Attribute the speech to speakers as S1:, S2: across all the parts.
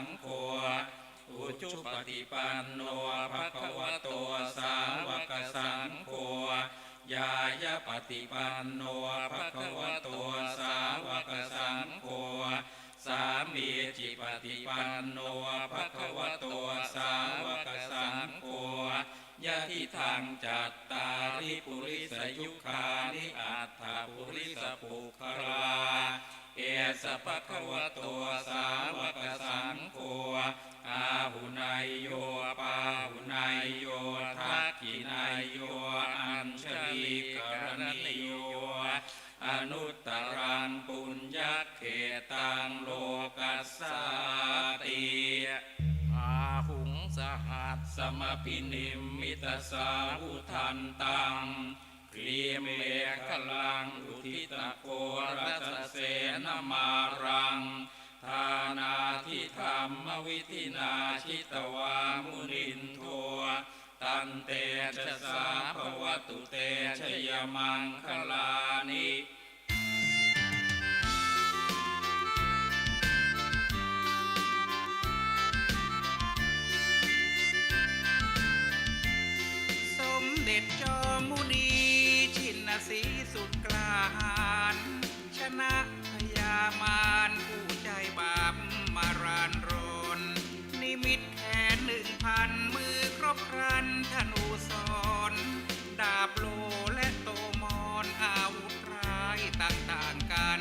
S1: งโฆอุจุปฏิปันโนภควโตสาวกสังโฆญายปฏิปันโนภควโตสาวกสังโฆสามีจิปฏิปันโนภควโตสาวกสังโฆยะทิทางจัตตาริปุริสยุคานิอัตถปุริสปุคลาเอสภะคะวะโตสาวกสังโฆอาหุนายโยปาหุนายโยทักขินายโยอัญชลีกรณิโยอนุตตรังปุญญเขตังโลกัสสติอาหุงสหัสสมพินิมมิตสาวุทันตังครีเมฆลังอุทิตโกรัสเสนมารังทานาทิธรรมวิธินาชิตวามุนินโทตันเตชะสาภวตุเตชยมังคลานิ
S2: สมเด็จจอมมุนีชินสีสุดกล้าหาญชนะพยามารผู้ใจบาปมารานรนนิมิตแขน1,000มือครบครันธนูสอนดาบโลและโตมอนอาวุธร้ายต่างๆกัน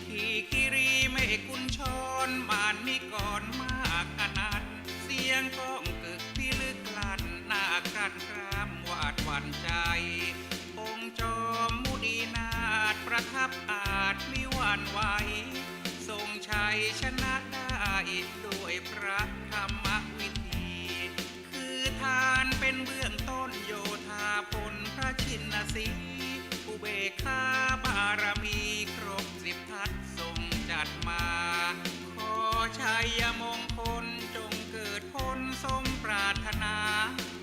S2: ขี่คิรีไม่กุญชรมานนิกรมากอนันต์เสียงก้องกึกพิลึกลั่นหน้ากันครามวาดหวั่นใจองค์จอมมุนีนาถประทับอาจมิหวั่นไหวทรงชัยชนะได้ด้วยพระธรรมวิธีคือทานเป็นเบื้องต้นโยธาพลพระชินสีอุเบกขาบารมีครบ10ทัศทรงจัดมาขอชัยมงคลจงเกิดผลสมปรารถนา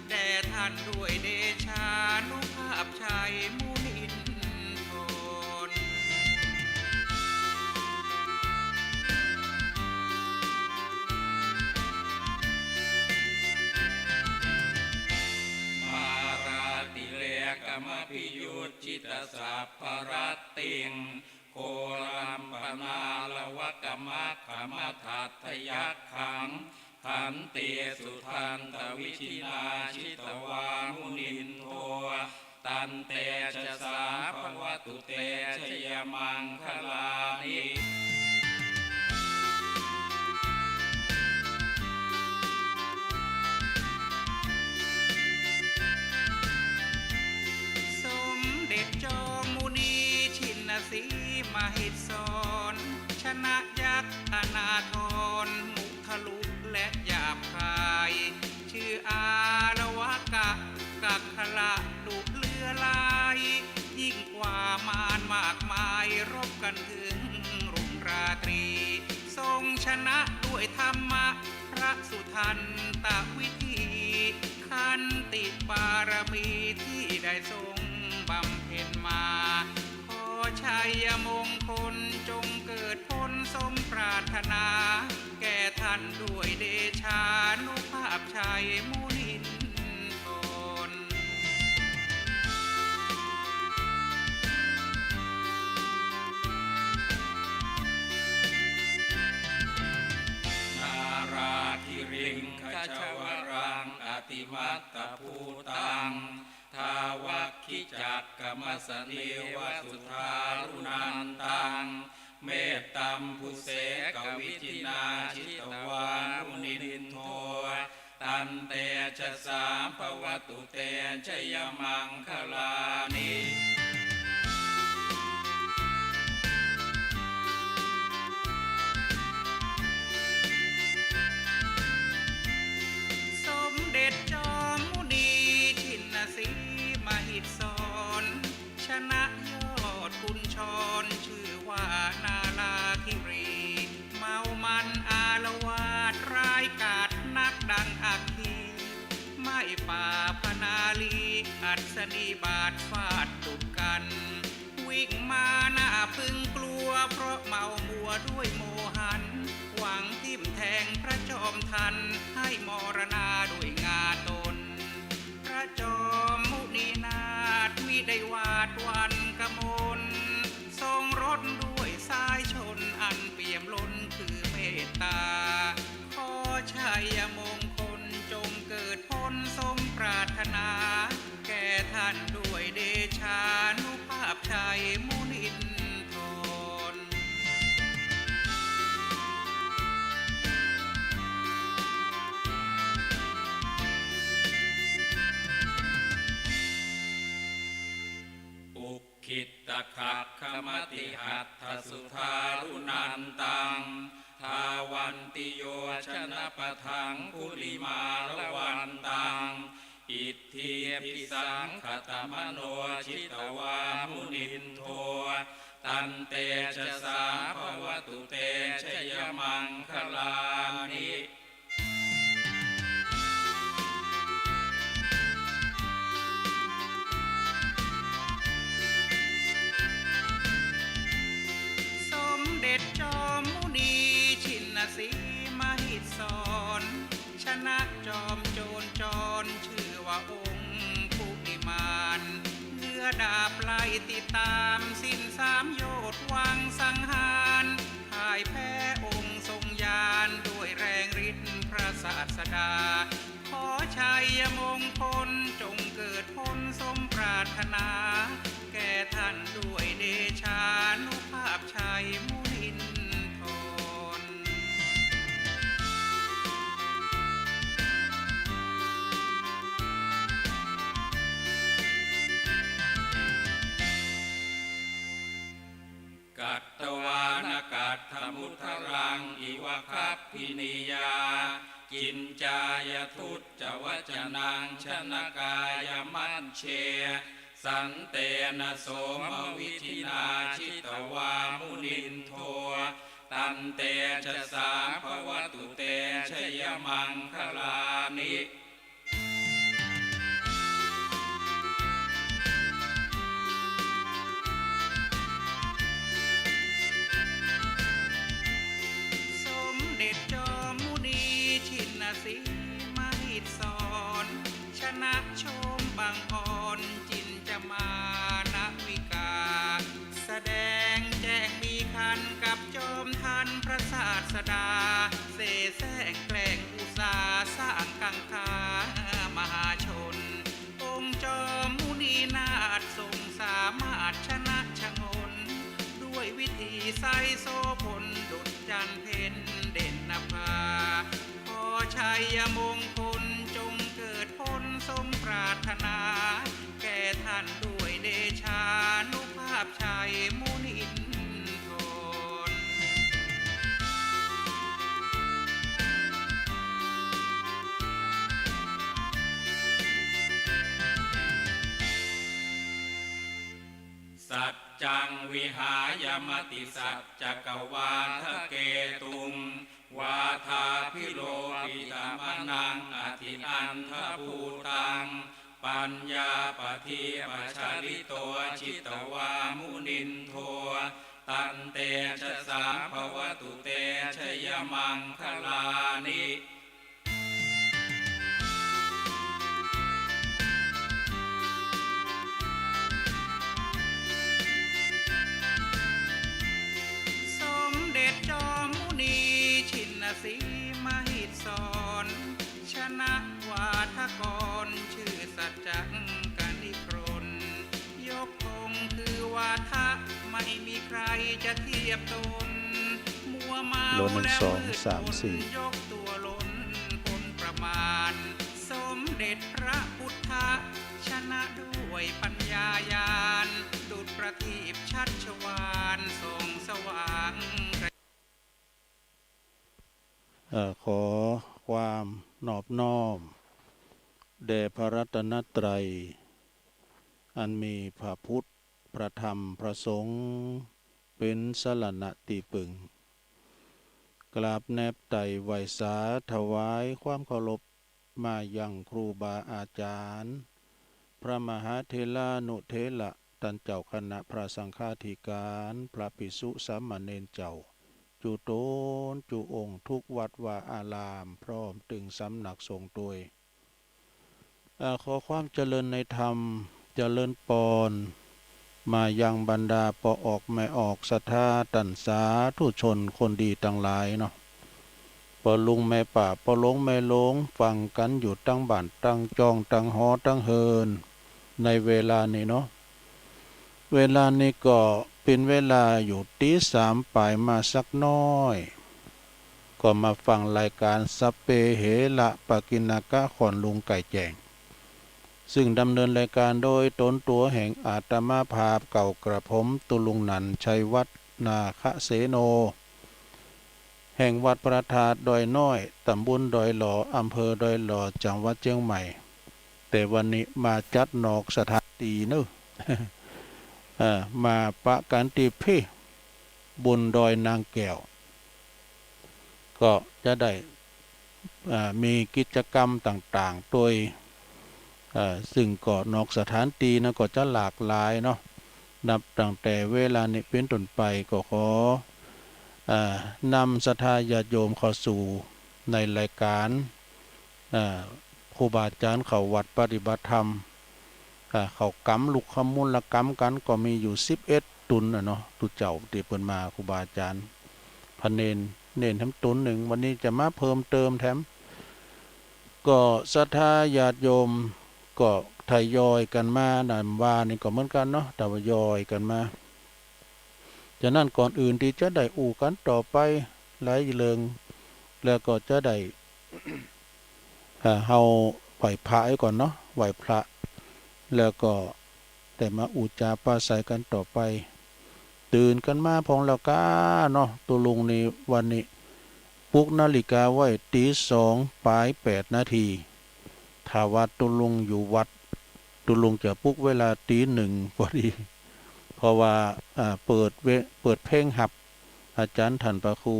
S2: แด่ท่านด้วยเดชานุภาพชัยมุนินทน
S1: มาราติเลกมพิยุตจิตสัพพรัตติงโคลัมปนาลวะกมะขมทัตถยักขังขันติสุทันตวิชินาชิตวามุนินโทตันเตชะสาภวตุเตชยมังคลานิ
S2: สมเด็จจอมมุนีชินสีมหิดสอนชนะยักษ์อนาถรมุทะลุและหยาบคายชื่ออาละวะกักขละดุเลือลายยิ่งกว่ามารมากมายรบกันถึงรุ่งราตรีทรงชนะด้วยธรรมะพระสุทันตวิธีขันติปารมีที่ได้ทรงบำเพ็ญมาขอชัยมงคลจงเกิดผลสมปรารถนาแก่ท่านด้วยเดชานุภาพชัยมุนินทน
S1: นาราธิริงขจวรังอติมัตตภูตังทาวัคคิจักกมสเนวสุทารุนันตังเมตตัมพุเสกวิธินาชิตวามุนินโทตันเตชะสาภวตุเตชยมังคลานิ
S2: สมเด็จจอมมุนีชินสีมหิดสอนชนะยอดกุญชรชื่อว่านาลาคิรีเมามันอาละวาดร้ายกาจนักดังอัคคีไม่ป่าพนาลีอัศนีบาดฟาดตุกกันวิ่งมาหน้าพึงกลัวเพราะเมามัวด้วยโมหันหวังทิ่มแทงพระจอ มทันให้มรณาด้วยงาตนพระจอมมุนีนาถมิได้วาดวันกมลทรงรถด้วยสายชนอันเปี่ยมล้นคือเมตตาขอชัยมงคลจงเกิดผลสมปรารถนาแก่ท่านด้วยเดชานุภาพชัยมุนินทร
S1: อุคิตตขักขมติหัตถสุธารุนันตังทาวันติโยชนะปะทังคุลิมาละวันตังอิทธิพิสังขตมโนชิตวามุนินโทตันเตชะสาภวตุเตชยมังคลานิ
S2: สมเด็จจอมมุนีชินสีมหิดสอนชนะจอมโจรจรชื่อว่าองค์ภูมิมานเนื้อดาบไล่ติดตามสิ้นสามโยชน์วังสังหารพ่ายแพ้องค์ทรงญาณด้วยแรงฤทธิ์พระศาสดาขอชัยมงคลจงเกิดผลสมปรารถนาแก่ท่านด้วยเดชานุภาพชัยมุนินทร
S1: กัตตวานกัตถมุทรังอิวะคัพพินิยากินจายทุตจวจนังชนกายมัญเชสันเตนะโสมวิธินาชิตวามุนินโทตันเตชะสาภวตุเตชยมังคลานิ
S2: สมเด็จจอมมุนีชินสีมหิดสอนชนะชมบางอ่อนจินจะมานะวิกาแสดงแจ้งมีคันกับจอมทันพระศาสดาเสแสร้งแกล้งอุตสาสร้างกังขามหาชนองค์จอมมุนีนาถทรงสามารถชนะชงนด้วยวิธีไสโสพลดุจจันเพ็ญเด่นนภาขอชัยมงคลจงเกิดผลสมปรารถนาแก่ท่านด้วยเดชานุภาพชัยมุนินทร
S1: สัจจังวิหายมติสัจจกวาทเกตุงวาทาพิโลปิตมนังอธิอันทภูตังปัญญาปฏิปัชาริโตชิตวามุนินโทตันเตชะสาภวตุเตชยมังคลานิ
S2: สมเด็จจอมมุนีชินสีมหิดสอนชนะวาทกรชื่อสัจจังกนิครนยกธงคือวาทะไม่มีใครจะเทียบตนมัวเมา
S3: โลหนึ่ง
S2: แล้ว
S3: สอง
S2: มืด
S3: สาม
S2: มน
S3: สี่
S2: ยกตัวล้นคนประมาณสมเด็จพระพุทธชนะด้วยปัญญายาณดุจประทีปชัชวานส่องสว่าง
S3: ขอความนอบน้อมแด่พระรัตนตรัยอันมีพระพุทธพระธรรมพระสงฆ์เป็นสรณะตีปึงกราบแนบไต่ไหวสาถวายความเคารพมายังครูบาอาจารย์พระมหาเถรานุเถระท่านเจ้าคณะพระสังฆาธิการพระภิกษุสามเณรเจ้า จุโตนจุองค์ทุกวัดว่าอารามพร้อมตึงสำนักสงฆ์ตัวยขอความเจริญในธรรมเจริญปอนมายังบรรดาปอออกไม่ออกศรัทธาตันสาธุชนคนดีทั้งหลายเนาะปอลุงแม่ป่าปอหลงแม่หลงฟังกันอยู่ตั้งบ้านตั้งจองตั้งหอตั้งเฮินในเวลานี้เนาะเวลานี้ก็เป็นเวลาอยู่ตีสามปลายมาสักน้อยก็มาฟังรายการสัพเพเหระปะกินากะขอนลุงไก่แจงซึ่งดำเนินรายการโดยตนตัวแห่งอาตมาภาพเก่ากระผมตุลุงนันชัยวัฒนาคเสโนแห่งวัดพระธาตุดอยน้อยตำบลดอยหล่ออำเภอดอยหล่อจังหวัดเชียงใหม่แต่วันนี้มาจัดนอกสถานที่เนอะมาปะกันที่พี่บนดอยนางแก้วก็จะได้มีกิจกรรมต่างๆโดยซึ่งก็นอกสถานที่นะก็จะหลากหลายเนาะนับตั้งแต่เวลานี้เป็นต้นไปก็ขอนำศรัทธาญาติโยมเข้าสู่ในรายการครูบาอาจารย์เข้าวัดปฏิบัติธรรมเขากำลูกขมูลกรรมกันก็มีอยู่11ตุนเนาะตุเจ้าที่เพิ่นมาครูบาอาจารย์พระเนนทั้งตุนหนึ่งวันนี้จะมาเพิ่มเติมแถมก็ศรัทธาญาติโยมก็ทยอยกันมาดันว่านี่ก็เหมือนกันเนาะแต่ว่ายอยกันมาฉะนั้นก่อนอื่นที่จะได้อู่กันต่อไปหลายเรื่องแล้วก็จะได้ เฮาไหว้พระก่อนเนาะไหว้พระแล้วก็แต่มาอูจาปราศัยกันต่อไปตื่นกันมาพองแล้วก้าเนาะตัวลุงนี่วันนี้ปลุกนาฬิกาไว้ตี2 ปลาย8 นาทีถ้าว่าตัวลุงอยู่วัดตัวลุงจะปลุกเวลาตี 1พอดีเพราะว่าเปิดเพลงหับอาจารย์ท่านพระครู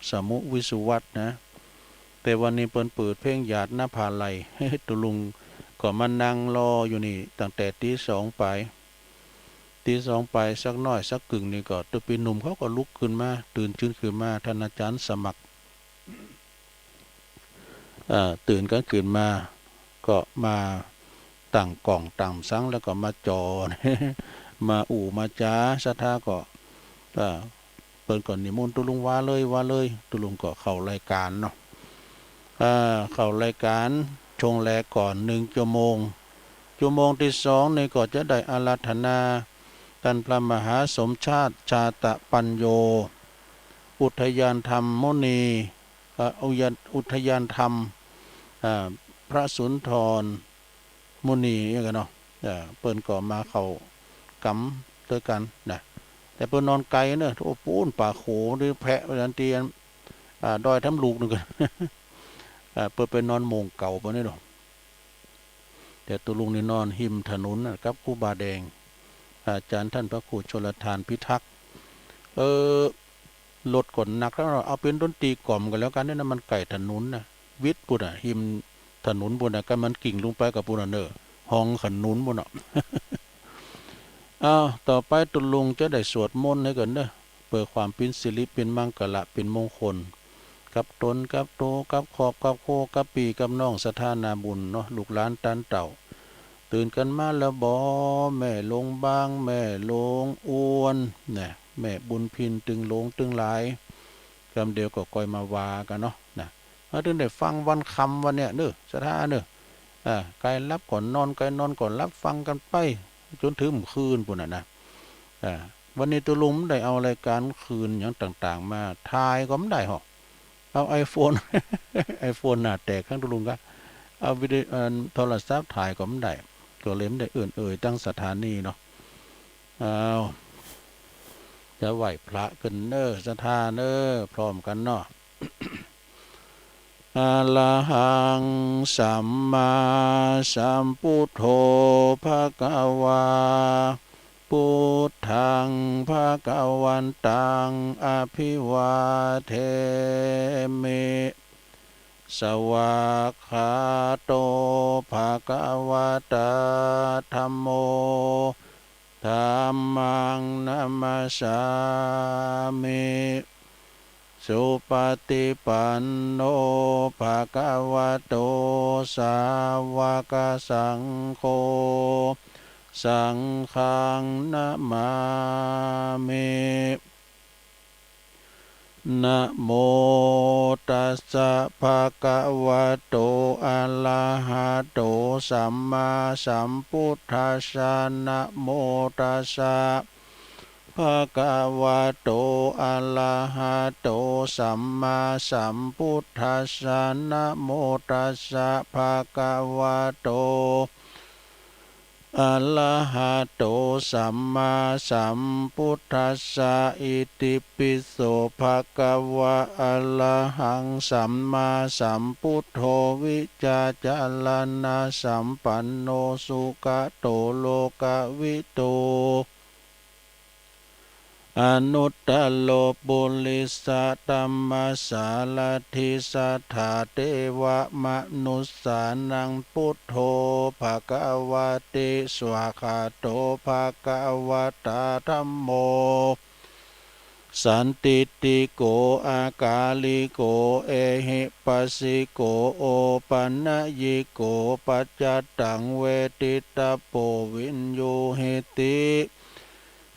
S3: สมุวิสุวัฒน์นะแต่วันนี้เปิดเพลงหยาดหน้าผาไหลตัวลุงก็มานั่งรออยู่นี่ตั้งแต่ตี 2ไปสักน้อยสักกึ่งนี่ก็ตัวปีหนุ่มเขาก็ลุกขึ้นมาตื่นขึ้นมาท่านอาจารย์สมัครตื่นกันขึ้นมาก็มาตั้งกล่องตั้งสังแล้วก็มาจอ มาอู่มาจ้าศรัทธาก็เปิดก่อนนิมนต์ตุลุงว่าเลยตุลุงก็เข้ารายการเนาะเข้ารายการชงแลก่อน1 ชั่วโมงที่2นี่ก็จะได้อาราธนาท่านพระมหาสมชาติชาตะปัญโยอุทยานธรรมมุนีอุทยานธรรมพระสุนทรมุนีอย่างกันเนาะเปิ้นก็มาเข้ากำด้วยกันนะแต่เปิ้นนอนไกลเนอะโอ้ปูนป่าโขหรือแพะนันเตียนดอยทำลูกนึงกัน เปิ้นไปนอนโมงเก่าปะนี่หรอแต่ตัวลุงนี่นอนหิมถนนกับครูบาแดงอาจารย์ท่านพระครูชลทานพิทักษ์รถกดหนักแล้วเอาเป็นดนตรีกล่อมกันแล้วกันนี่นะมันไก่ถนนนะวิทย์ปุ่นหิมถนนปุ่นกันมันกิ่งลงไปกับปุ่นเนอห้องขนุนปุ่นต่อไปตุลุงจะได้สวดมนต์ให้กันเนอะเปิดความเป็นสิริเป็นมังกละเป็นมงคลกับตนกับโตกับขอบกับโคกับปีกับน้องสถานาบุญเนาะลูกหลานตันเต่าตื่นกันมาแล้วบ่แม่ลงบางแม่ลงอ้วนเนี่ยแม่บุญพินตึงลงตึงหลายคำเดียวก็ก่อยมาวากันเนาะนะถึงได้ฟังวันคำวันเนี้ยเนอะสถาเนอะไกลรับก่อนนอนไกลนอนก่อนรับฟังกันไปจนถึงคืนปุ่นนะวันนี้ตัวลุงได้เอารายการคืนอย่างต่างๆมาทายก็ไม่ได้หรอกเอาiPhone หน้าแตกข้างตัวลุงก็เอาวิดีโอโทรศัพท์ถ่ายก็ไม่ได้ก็เลยไม่ได้ตั้งสถานีเนาะจะไหวพระกันเนอสถานเนอพร้อมกันเนาะ อะระหังสัมมาสัมพุทโธภะคะวาพุทธังภะคะวันตังอภิวาเทมิสวากขาโตภะคะวะตาธัมโมธัมมังนัมสสามิ สุปฏิปันโนภะคะวะโตสาวกสังโฆสังฆังนะมามินะโมตัสสะภะคะวะโตอะระหะโตสัมมาสัมพุทธัสสะนะโมตัสสะภะคะวะโตอะระหะโตสัมมาสัมพุทธัสสะนะโมตัสสะภะคะวะโตอะระหะโตสัมมาสัมพุทธัสสะอิติปิโสภะคะวะอะระหังสัมมาสัมพุทโธวิจาจารณะสัมปันโนสุขโตโลกวิโตอนุตตโลปุริสตัมมัสสารทิสัทธาเทวมนุสสานังพุทโธภควติสวากขาโตภควตาธัมโมสันติติโกอากาลิโกเอหิปัสสิโกโอปันญิโกปัจจตังเวทิตาโปวินยูหิติ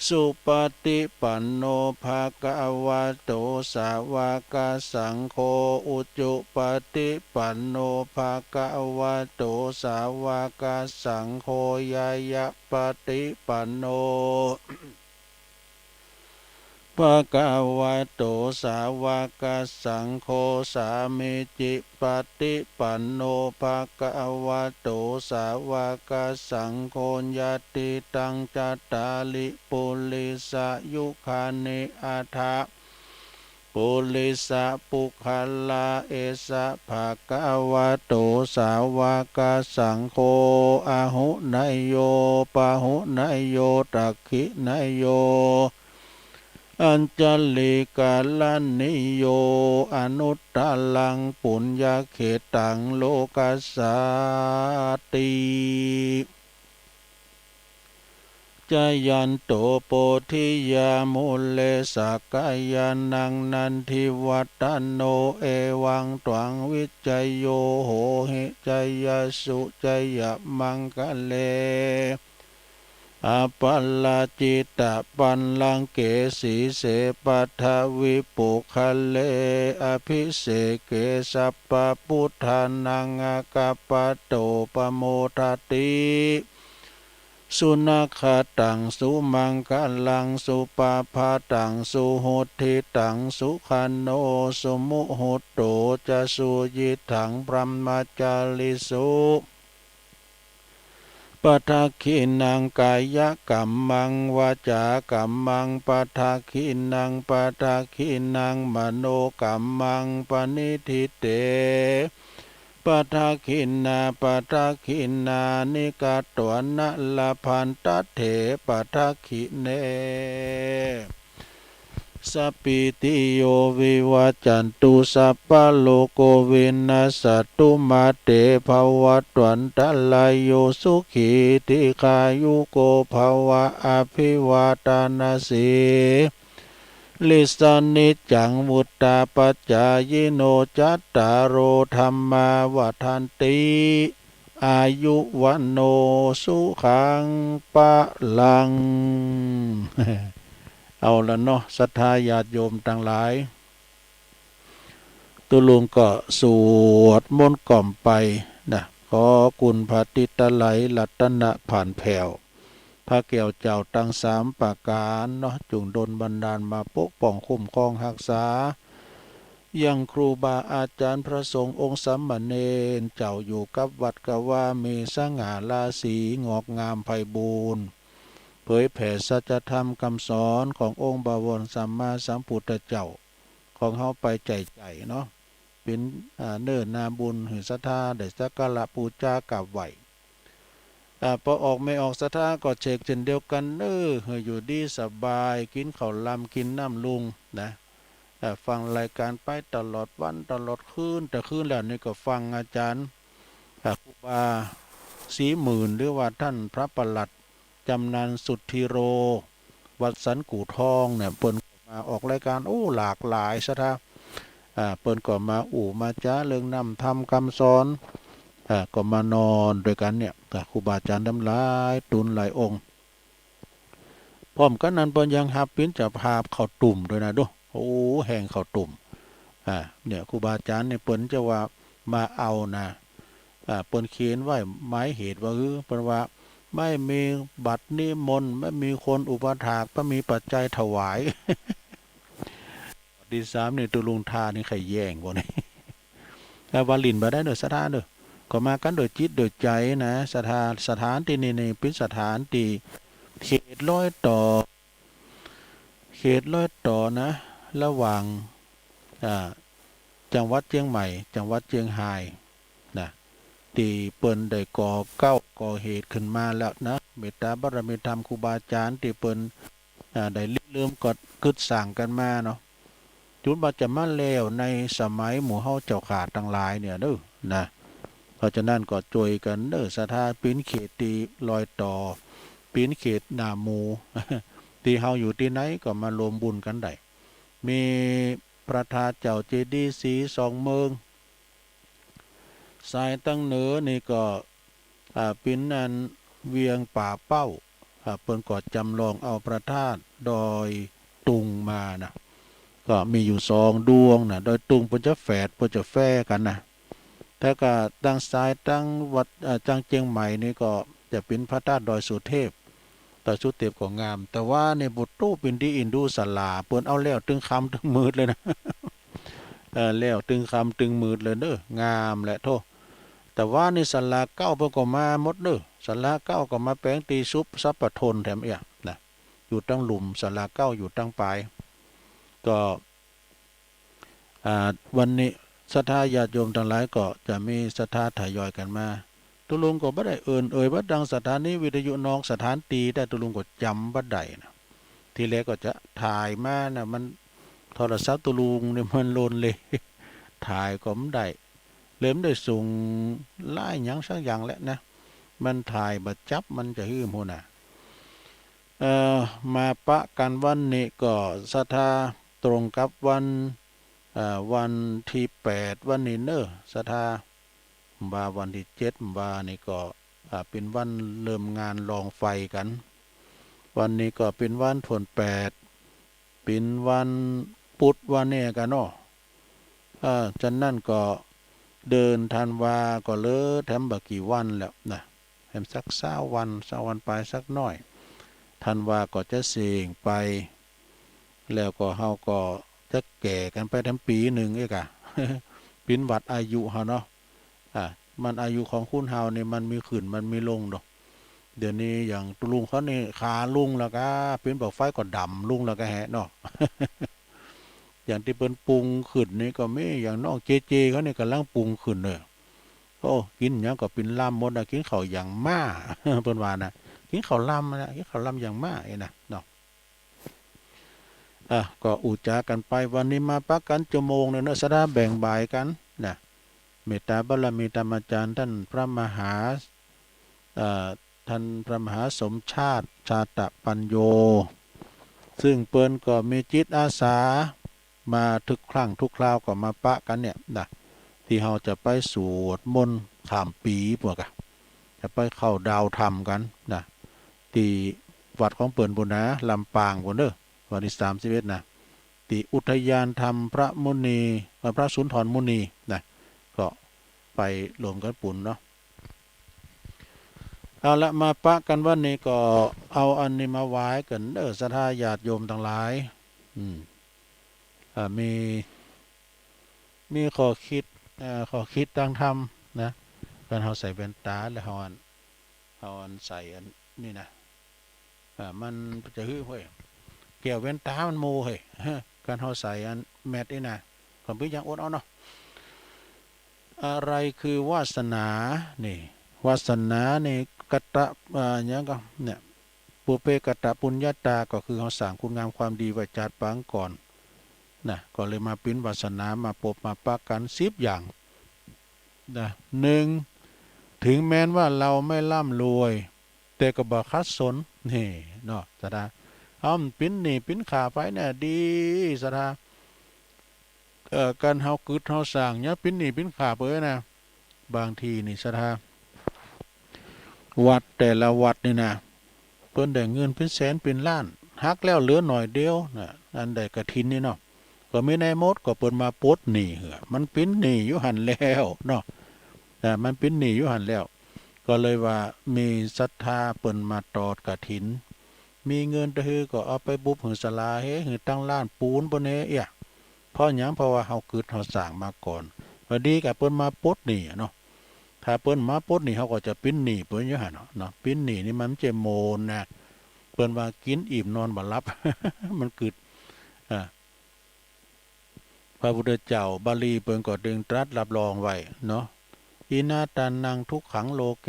S3: สุปฏิปันโนภะคะวะโตสาวกสังโฆอุจุปฏิปันโนภะคะวะโตสาวกสังโฆยายะปฏิปันโนภะคะวะโตสาวกสังโฆสามิจิปฏิปันโนภะคะวะโตสาวกสังโฆญาติตังจัตตาลิปุริสยุคานิอัฏฐะปุริสปุคคลาเอสะภะคะวะโตสาวกสังโฆอะหุนยโยปะหุนยโยตักขินยโยอัญจลิกาลนิโยอนุตตลังปุญญเขตังโลกัสสาติจายันโตโปธิยามุเลสกายานังนันทิวัตโนเอวังตวังวิจัยโยโหหิจายสุจายมังคะเลอปัลลจิตะปันลังเกสีเสปัทวิปุคะเลอภิเสเกสัพพพุทธานังอากาปโตปโมทติสุนัขตังสุมังคะลังสุปาพาตังสุหุทิตังสุขันโนสุมุหุตโตจะสุยิถังพรหมจาริสุปทักขินังกายกัมมังวาจากัมมังปทักขินังปทักขินังมโนกัมมังปณิทิเตปทักขินาปทักขินานิกาตวนะละพันตเถปทักขิเนสัพพิติโยวิวัจจันตุสัพพะโลกโควินาศตุมาเตภวัตวันตลายโยสุขีติขายุโกภวะอภิวาทนาสีลิสานิจังวุตตาปัจจายโนจัตตารโอธรรมาวัฏันติอายุวันโนสุขังปะลัง เอาละเนาะศรัทธาญาติโยมทั้งหลายตุลุงก็สวดมนต์กล่อมไปนะขอคุณพระติตไลยรัตนะผ่านแผ่วพระแก้วเจ้าตั้งสามประการเนาะจุงดลบันดาลมาปกป้องคุ้มครองรักษายังครูบาอาจารย์พระสงฆ์องค์สัมมาเนรเจ้าอยู่กับวัดกว่ามีสง่าราศีงอกงามไพบูรณ์เผยแผ่สัจธรรมคำสอนขององค์บวรสัมมาสัมพุทธเจ้าของเฮาไปใจเนาะเป็นเนิ่นนาบุญหือศรัทธาได้สักการะบูชากราบไหว้พอออกไม่ออกศรัทธาก็เช็คเช่นเดียวกันอยู่ดีสบายกินข้าวลำกินน้ำลุงนะฟังรายการไปตลอดวันตลอดคืนแต่คืนแล้วนี่ก็ฟังอาจารย์ครูบาศรีหมื่นหรือว่าท่านพระประหลัดจำนันสุทธิโรวัดสันกู่ทองเนี่ยเปิ่นมาออกรายการหลากหลายซะท่า เปิ้นก็มามาจ้าเรื่องนำทำคำสอนก็มานอนด้วยกันเนี่ยครูบาอาจารย์หลายตุนหลายองค์พร้อมกันนั้นเปิ้นยังรับปิ้นจะพาเข้าตุ่มด้วยนะดูโอ้แห่งเข้าตุ่มเนี่ยครูบาอาจารย์เนี่ยเปิ้นจะว่ามาเอานะเปิ้นเขียนไว้หมายเหตุว่าเปิ้นว่าไม่มีบัตรนิมนต์ไม่มีคนอุปถากไม่มีปัจจัยถวาย ที่3นี่ตุลุงทานี่ใครแย่งบ่นี่วาลินบ่ได้เด้อสถานเด้อก็มากันโดยจิตโดยใจนะสถานที่นี่เป็นสถานที่เขตรอยต่อนะระหว่างจังหวัดเชียงใหม่จังหวัดเชียงรายนะที่เปิ้นได้ก่อเหตุขึ้นมาแล้วนะเมตตาบารมีธรรมครูบาอาจารย์ที่เปิ้นได้เริ่มกดกึศสร้างกันมาเนาะจุดว่าจะมาแล้วในสมัยหมู่เฮาเจ้าขาดทั้งหลายเนี่ยเด้อนะเพราะฉะนั้นก็ช่วยกันเด้อศรัทธาปีนเขตที่รอยต่อปีนเขตหน้าหมู่ ที่เฮาอยู่ที่ไหนก็มารวมบุญกันได้มีพระธาตุเจ้าเจดีย์สี2เมืองสายตั้งเหนือนี่ก็เป็นอันเวียงป่าเป้าเพิ่นก็จำลองเอาพระธาตุดอยตุงมานะก็มีอยู่2ดวงนะดอยตุงเพิ่นจะแฝดเพิ่นจะแฝกันนะแต่ก็ตั้งซ้ายตั้งวัดจังเจียงใหม่นี่ก็จะเป็นพระธาตุดอยสุเทพดอยสุเทพก็งามแต่ว่าในบทตู้เป็นที่อินดูศาลาเปิ้นเอาแล้วตึงคำตึงมืดเลยนะแล้วตึงคำตึงมืดเลยเด้องามแหละโทแต่ว่าในศาลาเก้าเพิ่นก็มาหมดเด้อศาลาเก้าก็มาแปลงตีซุปซับปะทนแถมนะอยู่ตั้งหลุมศาลาเก้าอยู่ตั้งปลายก็วันนี้ศรัทธาญาติโยมทั้งหลายก็จะมีศรัทธาทยอยกันมาตุลุงก็บ่ได้เอ่ยว่าดังสถานีวิทยุน้องสถานตีได้ตุลุงก็จำบ่ได้นะทีแรกก็จะถ่ายมานะมันโทรศัพท์ตุลุงนี่มันโลนเลยถ่ายก็ไม่ได้เริ่มได้ส่งไล่หยังสักอย่างแล้วนะมันถ่ายบ่จับมันจะหื้อโหน่ะมาปะกันวันนี้ก็ศรัทธาตรงกับวันที่8วันนี้เนอะศรัทธาบ่าวันที่7บ่านี่ก็เป็นวันเริ่มงานลองไฟกันวันนี้ก็เป็นวันถวน8เป็นวันพุธวันนี้กันเนาะจันนั่นก็เดินธันวาก็เลอแถมบักกี่วันแล้วนะแถมสัก20วันไปสักหน่อยธันวาก็จะเสี่ยงไปแล้วก็เฮาก็จะแก่กันไปทั้งปีหนึ่งเอกเป็นวัดอายุเฮาเนาะมันอายุของคุณเฮานี่มันมีขึ้นมันมีลงดอกเดี๋ยวนี้อย่างตุลุงเขานี่ขาลุงแล้วก็เป็นบอกไฟก็ดำลุงแล้วก็แหะเนาะ อย่างที่เปิ้นปรุงขึ้นนี่ก็มีอย่างน้องเจเขานี่กำลังปรุงขึ้นเด้อโอ้กินหยังก็เป็นลำหมดนะกินข้าวอย่างม้า เปิ้นว่านะกินข้าวลำนะกินข้าวลำอย่างม้าไอ้นะเนาะก็อุจากันไปวันนี้มาปักกันชั่วโมงนึงเนาะสะดาแบ่งบ่ายกันนะเมตตาบารมีธรรมอาจารย์ท่านพระมหาสมชาติชาตปัญโยซึ่งเปิ้นก็มีจิตอาสามาทุกครั้งทุกคราวก็มาปะกันเนี่ยนะที่เราจะไปสวดมนต์ข้ามปีพวกจะไปเข้าดาวธรรมกันนะที่วัดของเปิ้นบุญนะลำปางบุญเด้อวันที่31นะที่อุทยานธรรมพระมุนีพระสุนทรมุนีนะก็ไปรวมกันปุ่นเนาะเอาละมาปะกันวันนี้ก็เอาอันนี้มาไว้กันศรัทธาญาติโยมทั้งหลายมีข้อคิดตั้งธรรมนะการเฮาใส่แว่นตาแล้วเฮาอันใส่อันนี่นะมันจะฮื้อเฮ้ยแก้วแว่นตามันโมเฮ้ยการเฮาใส่อันแมทนี่นะความเป็นอย่างอดเอาเนาะอะไรคือวาสนานี่วาสนานี่กตะอย่างก็เนี่ยปุเพกตะปุญญาตาก็คือเฮาสร้างคุณงามความดีไว้จัดปางก่อนนะก็เลยมาปิ้นวาสนามาปบมาปะกัน10อย่างนะ1ถึงแม้นว่าเราไม่ร่ำรวยแต่ก็บ่คัดสนนี่เนาะสะดาปิ้นนี่ปิ้นขาไปเนี่ยดีสะดา การเฮากึดเฮาสร้างเนี่ยปิ้นหนีปิ้นขาเปิ้นนะบางทีนี่ศรัทธาวัดแต่ละวัดนี่นะเปิ้นได้เงินเป็นแสนเป็นล้านหักแล้วเหลือหน่อยเดียวนะอันใดกฐินนี่เนาะก็มีในหมดก็เปิ้นมาปลดหนี้เหือมันเป็นหนี้อยู่หั่นแล้วเนาะแต่มันเป็นหนี้อยู่หั่นแล้วก็เลยว่ามีศรัทธาเปิ้นมาตอดกฐินมีเงินตะฮือก็เอาไปบุบหือศาลาเฮ้หือตั้งร้านปูนบ่แน่เอียเพราะหยังเพราะว่าเฮากึดเฮาสร้างมาก่อนพอดีก็เปิ้นมาปลดหนี้เนาะถ้าเปิ้นมาปลดหนี้เฮาก็จะปิ้นหนี้เปิ้นอยู่หั่นเนาะปิ้นหนี้นี่มันจะโมนนะเปิ้นว่ากินอิ่มนอนบ่หลับ มันกึดพระพุทธเจ้าบาลีเปิ้นก็ดึงตรัสรับรองไว้เนาะอินาตันนังทุกขังโลเก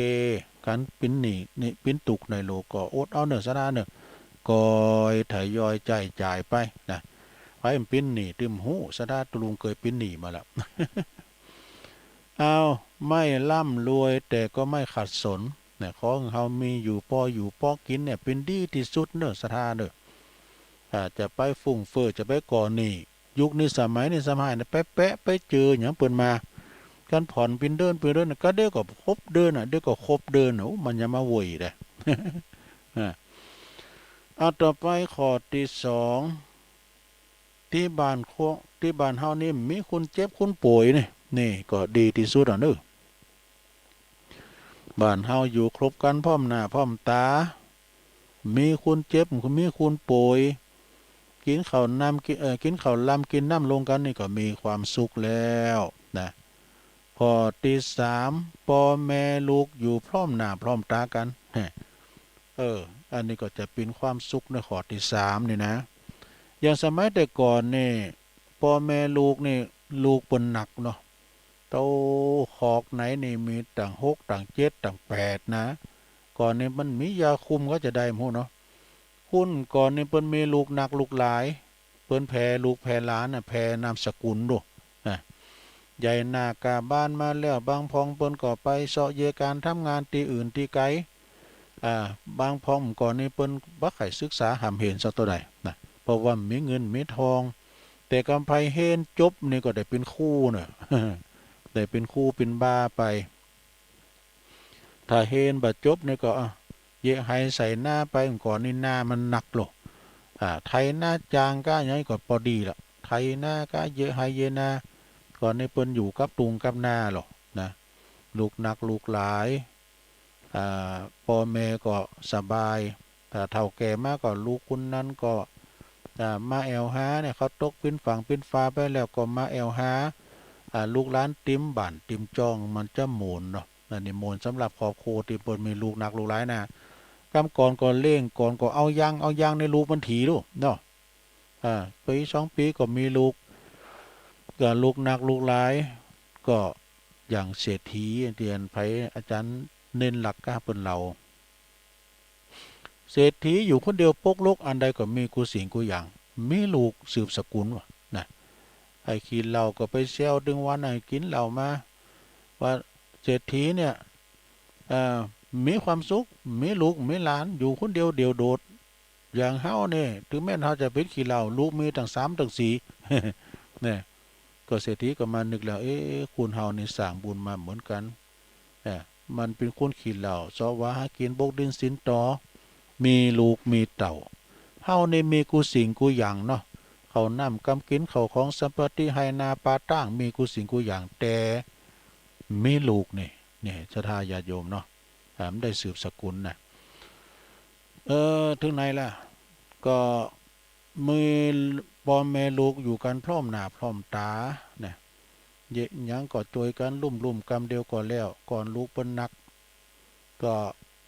S3: การปิ้นหนี้นี่ปิ้นตุกในโลกก็อดเอาเด้อซะนะเด้อกอยทยอยจ่ายไปนะไว้ปิ้นหนี้ตึมหูซะดาตุลุงเคยปิ้นหนี้มาแล้ว เอาไม่ร่ำรวยแต่ก็ไม่ขัดสนเนี่ยของเฮามีอยู่พอกินเนี่ยเป็นดีที่สุดเด้อศรัทธาเด้อจะไปฟุ่งเฟ้อจะไปก่อหนี้ยุคนี้สมัยนี้สมัยเนี่ยแปะไปเจอหยังเปิ้นมาการผ่อนเป็นเดินก็เด้อก็ครบเดินเด้อก็ครบเดินโอ้มันอย่ามาโวยเด้ เอาต่อไปข้อที่2ที่บ้านเฮานี่มีคนเจ็บคนป่วยนี่ก็ดีที่สุดเด้อบ้านเฮาอยู่ครบกันพร้อมหน้าพร้อมตามีคนเจ็บมีคนป่วยกินข้าวน้ำกินข้าวลำกินน้ำลงกันนี่ก็มีความสุขแล้วนะข้อที่3พ่อแม่ลูกอยู่พร้อมหน้าพร้อมตากันอันนี้ก็จะเป็นความสุขในข้อที่3นี่นะอย่างสมัยแต่ก่อนนี่พ่อแม่ลูกนี่ลูกเปิ้นหนักเนาะโตขอกไหนนี่มีต่าง6ต่าง7ต่าง8นะก่อนนี่มันมียาคุมก็จะได้หมู่เนาะคุณก่อนนี่เปิ้นมีลูกหนักลูกหลายเปิ้นแผ่ลูกแผ่หลานน่ะแผ่นามสกุลดูใหญ่หน้ากาบ้านมาแล้วบางพองเปิ้นก็ไปเสาะเยการทำงานที่อื่นที่ไกลบางพองก่อนนี่เปิ้นบ่ค่อยศึกษาหำเห็นซะตัวใดนะเพราะว่ามีเงินมีทองแต่กำไผเฮนจบนี่ก็ได้เป็นครูน่ะ ได้เป็นครูเป็นบ้าไปถ้าเฮนบ่จบนี่ก็เยะให้ใส่หน้าไปก่อนนี่หน้ามันหนักโลไทยหน้าจางก็ยังก็พอดีละไทยหน้าก็เยอะให้เยอะหน้าก่อนนี่เปิ้นอยู่กับตุงกับหน้าหรอกนะลูกหนักลูกหลายพ่อแม่ก็สบายถ้าเฒ่าแก่มากก็ลูกคุณนั้นก็มาแอวหาเนี่ยเขาตกเป็นฝั่งเป็นฟ้าไปแล้วก็มาแอวหาลูกหลานติมบ้านติมจ้องมันจะหมุนเนาะนั่นนี่หมุนสำหรับครอบครัวที่เปิ้นมีลูกหนักลูกหลายนะกำก่อนก็เล่งก่อนก็เอายางในลูกมันถีลูกเนาะปี2ปีก็มีลูกก็ลูกหนักลูกหลายก็อย่างเศรษฐีเรียนไผอาจารย์เน้นหลักกะเปิ้นเราเศรษฐีอยู่คนเดียวปกลกอันใดก็มีกูสิ่งกูอย่างมีลูกสืบสกุลว่ะนะไอ้กินเหล้าก็ไปเซลดึงวันให้กินเหล้ามาว่าเศรษฐีเนี่ยมีความสุขมีลูกมีหลานอยู่คนเดียวเดียวโดดอย่างเฮาเนี่ยถึงแม้เฮาจะเป็นขี้เหล้าลูกมีตั้ง3ตั้ง4 เนี่ยก็เศรษฐีก็มานึกแล้วคุณเฮานี่สร้างบุญมาเหมือนกันมันเป็นคนขี้เหล้าซอว่าหากินบกดินสินต่อมีลูกมีเต่าเฮานี่มีกูสิ่งกูอย่างเนาะเขานำกำกินเขาของสัมปติให้นาปาตั้งมีกูสิ่งกูอย่างแต่มีลูกนี่ศรัทธาญาติโยมเนาะมันได้สืบสกุลนะถึงไหนล่ะก็มีพ่อแม่ลูกอยู่กันพร้อมหน้าพร้อมตาเนี่ยยังก็ช่วยกันลุ่มกำเดียวก่อนแล้วก่อนลูกเปิ้นนักก็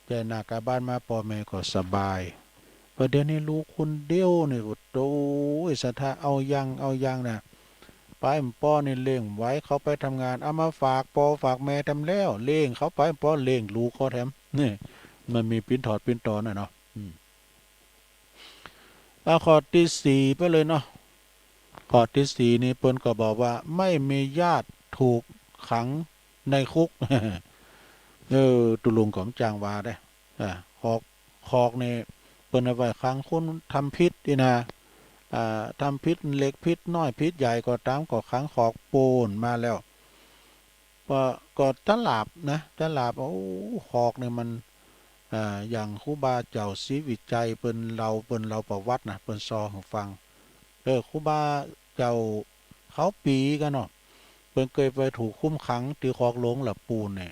S3: แต่หน้ากาบ้านมาพ่อแม่ก็สบายประเดี๋ยวนี้ลูกคนเดียวนี่โตศรัทธาเอายังน่ะไปป้อนี่เลี้ยงไว้เขาไปทำงานเอามาฝากพ่อฝากแม่ทำแล้วเลี้ยงเขาไปป้อเลี้ยงลูกเขาแถมนี่มันมีปิ้นถอดปิ้นตอนน่ะเนาะข้อที่4ไปเลยเนาะข้อที่4นี่เปิ้นก็บอกว่าไม่มีญาติถูกขังในคุก ตุลุงของจางวาได้คอกนี่เปิ้นเอาไว้ขังคนทำผิดนี่นะ ทำพิษเล็กพิษน้อยพิษใหญ่ก็ตามก็ขังขอกปูนมาแล้วก็ตลาบนะตลาบโอ้ขอกเนี่ยมันอย่างครูบาเจ้าศรีวิจัยเปิ้นเราประวัตินะเปิ้นซอให้ฟังครูบาเจ้าเขาปีกันเนาะเปิ้นเคยไปถูกคุ้มขังที่คอกหลวงหลับปูนเนี่ย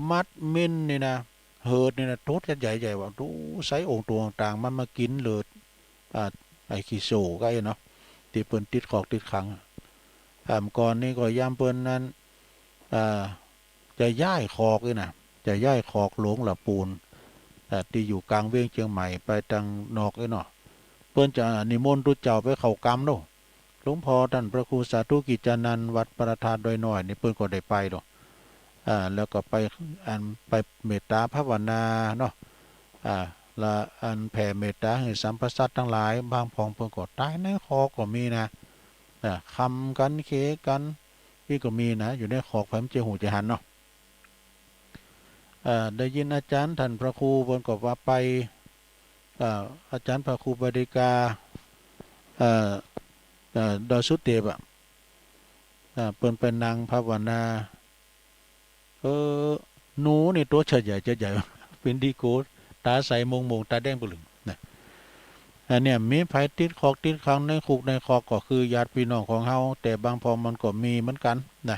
S3: มัดมินนี่นะเหิดนี่นะทุดใหญ่ๆว่าดูไซองค์ตัวต่างๆมันมากินเลือดไอ้ขี้โศก็ไอ้เนาะที่เปิ้นติดคอกติดขังก่อนนี่ก็ยามเปิ้นนั้นจะย้ายคอกเลยนะจะย้ายคอกหลวงหลับปูนที่อยู่กลางเวียงเชียงใหม่ไปทางนอกเลยเนาะเปิ้นจะนิมนต์ทุเจ้าไปเข้ากรรมเนาะหลวงพ่อท่านพระครูสาธุกิจจานันท์วัดประธานโดยน้อยนี่เปิ้นก็ได้ไปเนาะแล้วก็ไปเมตตาภาวนาเนาะละแผ่เมตตาให้สัมปสัตทั้งหลายบางพองเพิ่นก็ตายในคอก็มีนะคำกันเคกันที่ก็มีนะอยู่ในคอกผมเจหูเจหันเนาะได้ยินอาจารย์ท่านพระครูเพิ่นก็ว่าไปอาจารย์พระครูบดิกาดอยสุเทพเปิ้นเป็นนางภาวนาหนูนี่ตัวใหญ่เป็นดีโกตาใสมงตาแดงปลึงนะอันเนี้ยมีไผติดคอกติดขังในคุกในคอกก็คือญาติพี่น้องของเฮาแต่บางพอมันก็มีเหมือนกันนะ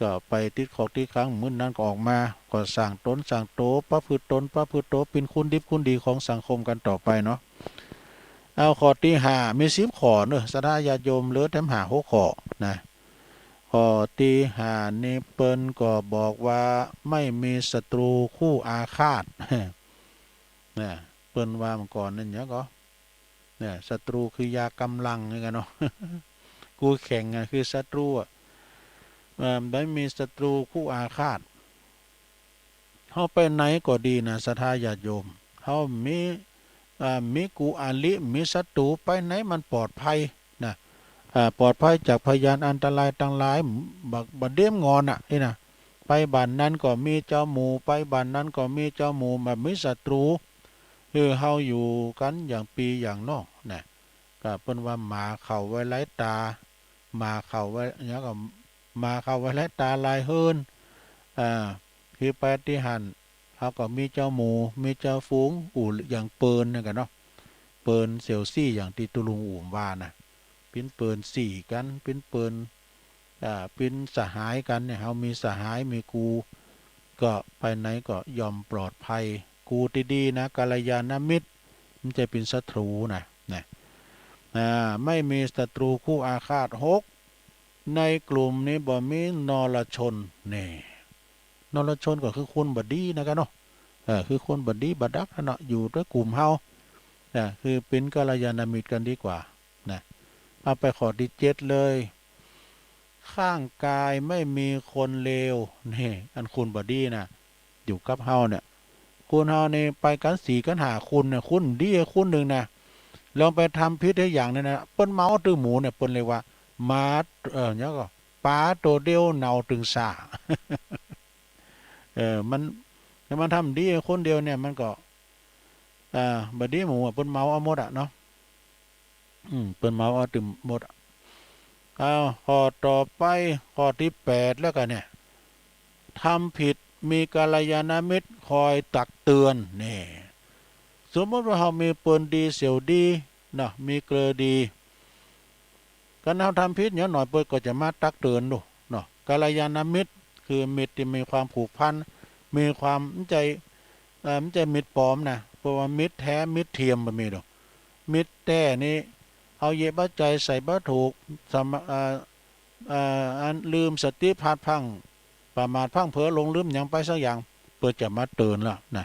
S3: ก็ไปติดคอกติดขังมื้อนั้นก็ออกมาก็สร้างตนสร้างโตประพฤติตนประพฤติโตเป็นคุณดิบคุณดีของสังคมกันต่อไปเนาะเอาข้อที่5มี10ข้อเนอะศรัทธาญาติโยมเหลือแถม5 6ข้อนะข้อที่5นี่เปิ้นก็บอกว่าไม่มีศัตรูคู่อาฆาตนะเปิ้นว่าเมื่อก่อนนั่นหยังก็เนี่ยศัตรูคือยากำลังนี่กันเนาะกูแข่งคือศัตรูไม่มีศัตรูคู่อาฆาตเฮาไปไหนก็ดีนะศรัทธาญาติโยมเฮามีกูอาลิมีศัตรูไปไหนมันปลอดภัยนะปลอดภัยจากพยานอันตรายต่างหลายบัดเดี้ยมงอนนี่นะไปบ้านนั้นก็มีเจ้าหมู่ไปบ้านนั้นก็มีเจ้าหมู่แบบมีศัตรูเฮาอยู่กันอย่างปีอย่างนอกนะก็เปิ้นว่าหมาเข้าไว้ไล่ตาหมาเข้าไว้เนี่ยก็หมาเข้าไว้ไล่ตาลายเฮินคือไปที่หันเขาก็มีเจ้าหมูมีเจ้าฝูงอย่างเปินนี่กันเนาะเปินเสี่ยวซี่อย่างที่ตุลุงอุ่มว่านะเป็นเปินสี่กันเป็นเปินเป็นสหายกันเนี่ยเขามีสหายมีกูก็ไปไหนก็ยอมปลอดภัยกูดีๆนะกัลยาณมิตรมันจะเป็นศัตรูนะไม่มีศัตรูคู่อาฆาต6ในกลุ่มนี้บ่มีนรชนนี่นรชนก็คือคนบดีนะกันเนาะคือคนบดีบัดดักเนาะอยู่ด้วยกลุ่มเฮาคือเป็นกัลยาณมิตรกันดีกว่านะเอาไปข้อที่7เลยข้างกายไม่มีคนเลวนี่อันคุณบดีนะอยู่กับเฮาเนี่ยคุณเฮานี่ไปกัน4กัน5คุณเนี่ยคุณดีคุณหนึ่งนะลองไปทำพิษได้อย่างนั้นนะเปิ้นเมาตื้อหมูเนี่ยเปิ้นเลยว่ามาเนี่ยก็ปลาตัวเดียวเน่าถึงสามันทำดีคนเดียวเนี่ยมันก็บดีหมูเปิ้นเมาเอาหมดเนาะเปิ้นเมาเอาตึมหมดข้อต่อไปข้อที่8แล้วกันเนี่ยทำผิดมีกัลยาณมิตรคอยตักเตือนนี่สมมติว่าเรามีเปิ้นดีเสียวดีนะมีเกลือดีการเราทำผิดเนี่ยหน่อยเปิ้นก็จะมาตักเตือนดูเนาะกัลยาณมิตรคือมิตรที่มีความผูกพันมีความใจมิตรปลอมนะเพราะว่ามิตรแท้มิตรเทียมมันมีดอกมิตรแท้นี่เอาเย็บใจใส่บ่ถูกลืมสติพลาดพังประมาทพังเผลอลงลืมอย่างไปสักอย่างเปิดจะมาเตือนละนะ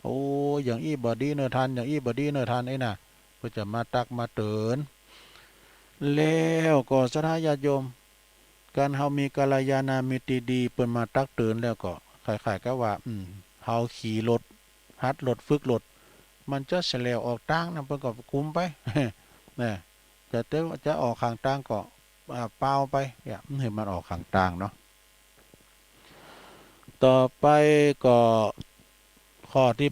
S3: โอ้อย่างอี้บอดี้เนอทันอย่างอี้บอดี้เนอทันไอ้น่ะเปิดจะมาตักมาเตือนแล้วก็ศรัทธาญาติโยมการเฮามีกัลยาณมิตรดีเปิ้นมาตักเตือนแล้วก็คล้ายๆกับว่าเฮาขี่รถหัดรถฝึกรถมันจะเฉลียวออกตั้งนะเปิ้นก็คุมไปนะจะออกข้างตั้งก็เปล่าไปเนี่ยเห็นมันออกข้างตั้งเนาะต่อไปก็ข้อที่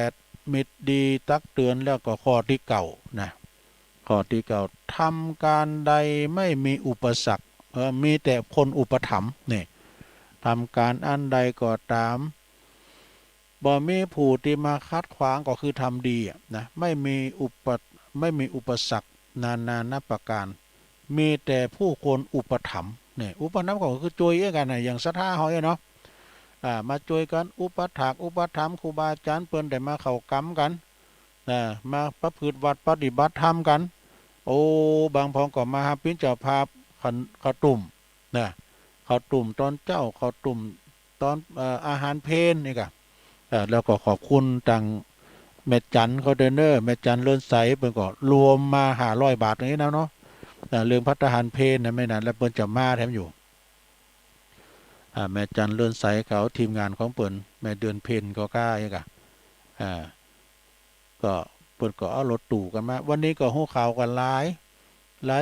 S3: 8มิตรดีตักเตือนแล้วก็ข้อที่9นะ ข้อที่เก้าทำการใดไม่มีอุปสรรคมีแต่คนอุปถัมภ์นี่ทำการอันใดก็ตามบ่มีผู้ที่มาคัดขวางก็คือทำดีนะไม่มีอุปสรรคนานับประการมีแต่ผู้คนอุปถัมภ์เนี่ยอุปถัมภ์ก็คือช่วยกันนะอย่างศรัทธาเฮาเนาะมาช่วยกันอุปถากอุปถัมภ์ครูบาอาจารย์เปิ้นได้มาเข้ากรรมกันมาประพฤติวัดปฏิบัติธรรมกันโอ้บางพองก็มาหาปิ้นเจ้าภาพข้าวตุ่มนะข้าวตุ่มตอนเจ้าข้าวตุ่มตอนอาหารเพลนี่ก็แล้วก็ขอบคุณตังแม่จันเขาเดนเนอร์แม่จันเลื่อนใสเปิ้นก็รวมมา500 บาทอย่างนี้นะเนาะเรื่องพัฒหารเพลนะไม่นานแล้วเปิ้นจะมาแถมอยู่แม่จันเลื่อนใสเขาทีมงานของเปิ้นแม่เดือนเพลก็กล้าอีกก็เปิ้นก็เอารถตู่กันมาวันนี้ก็ฮู้ข่าวกันหลาย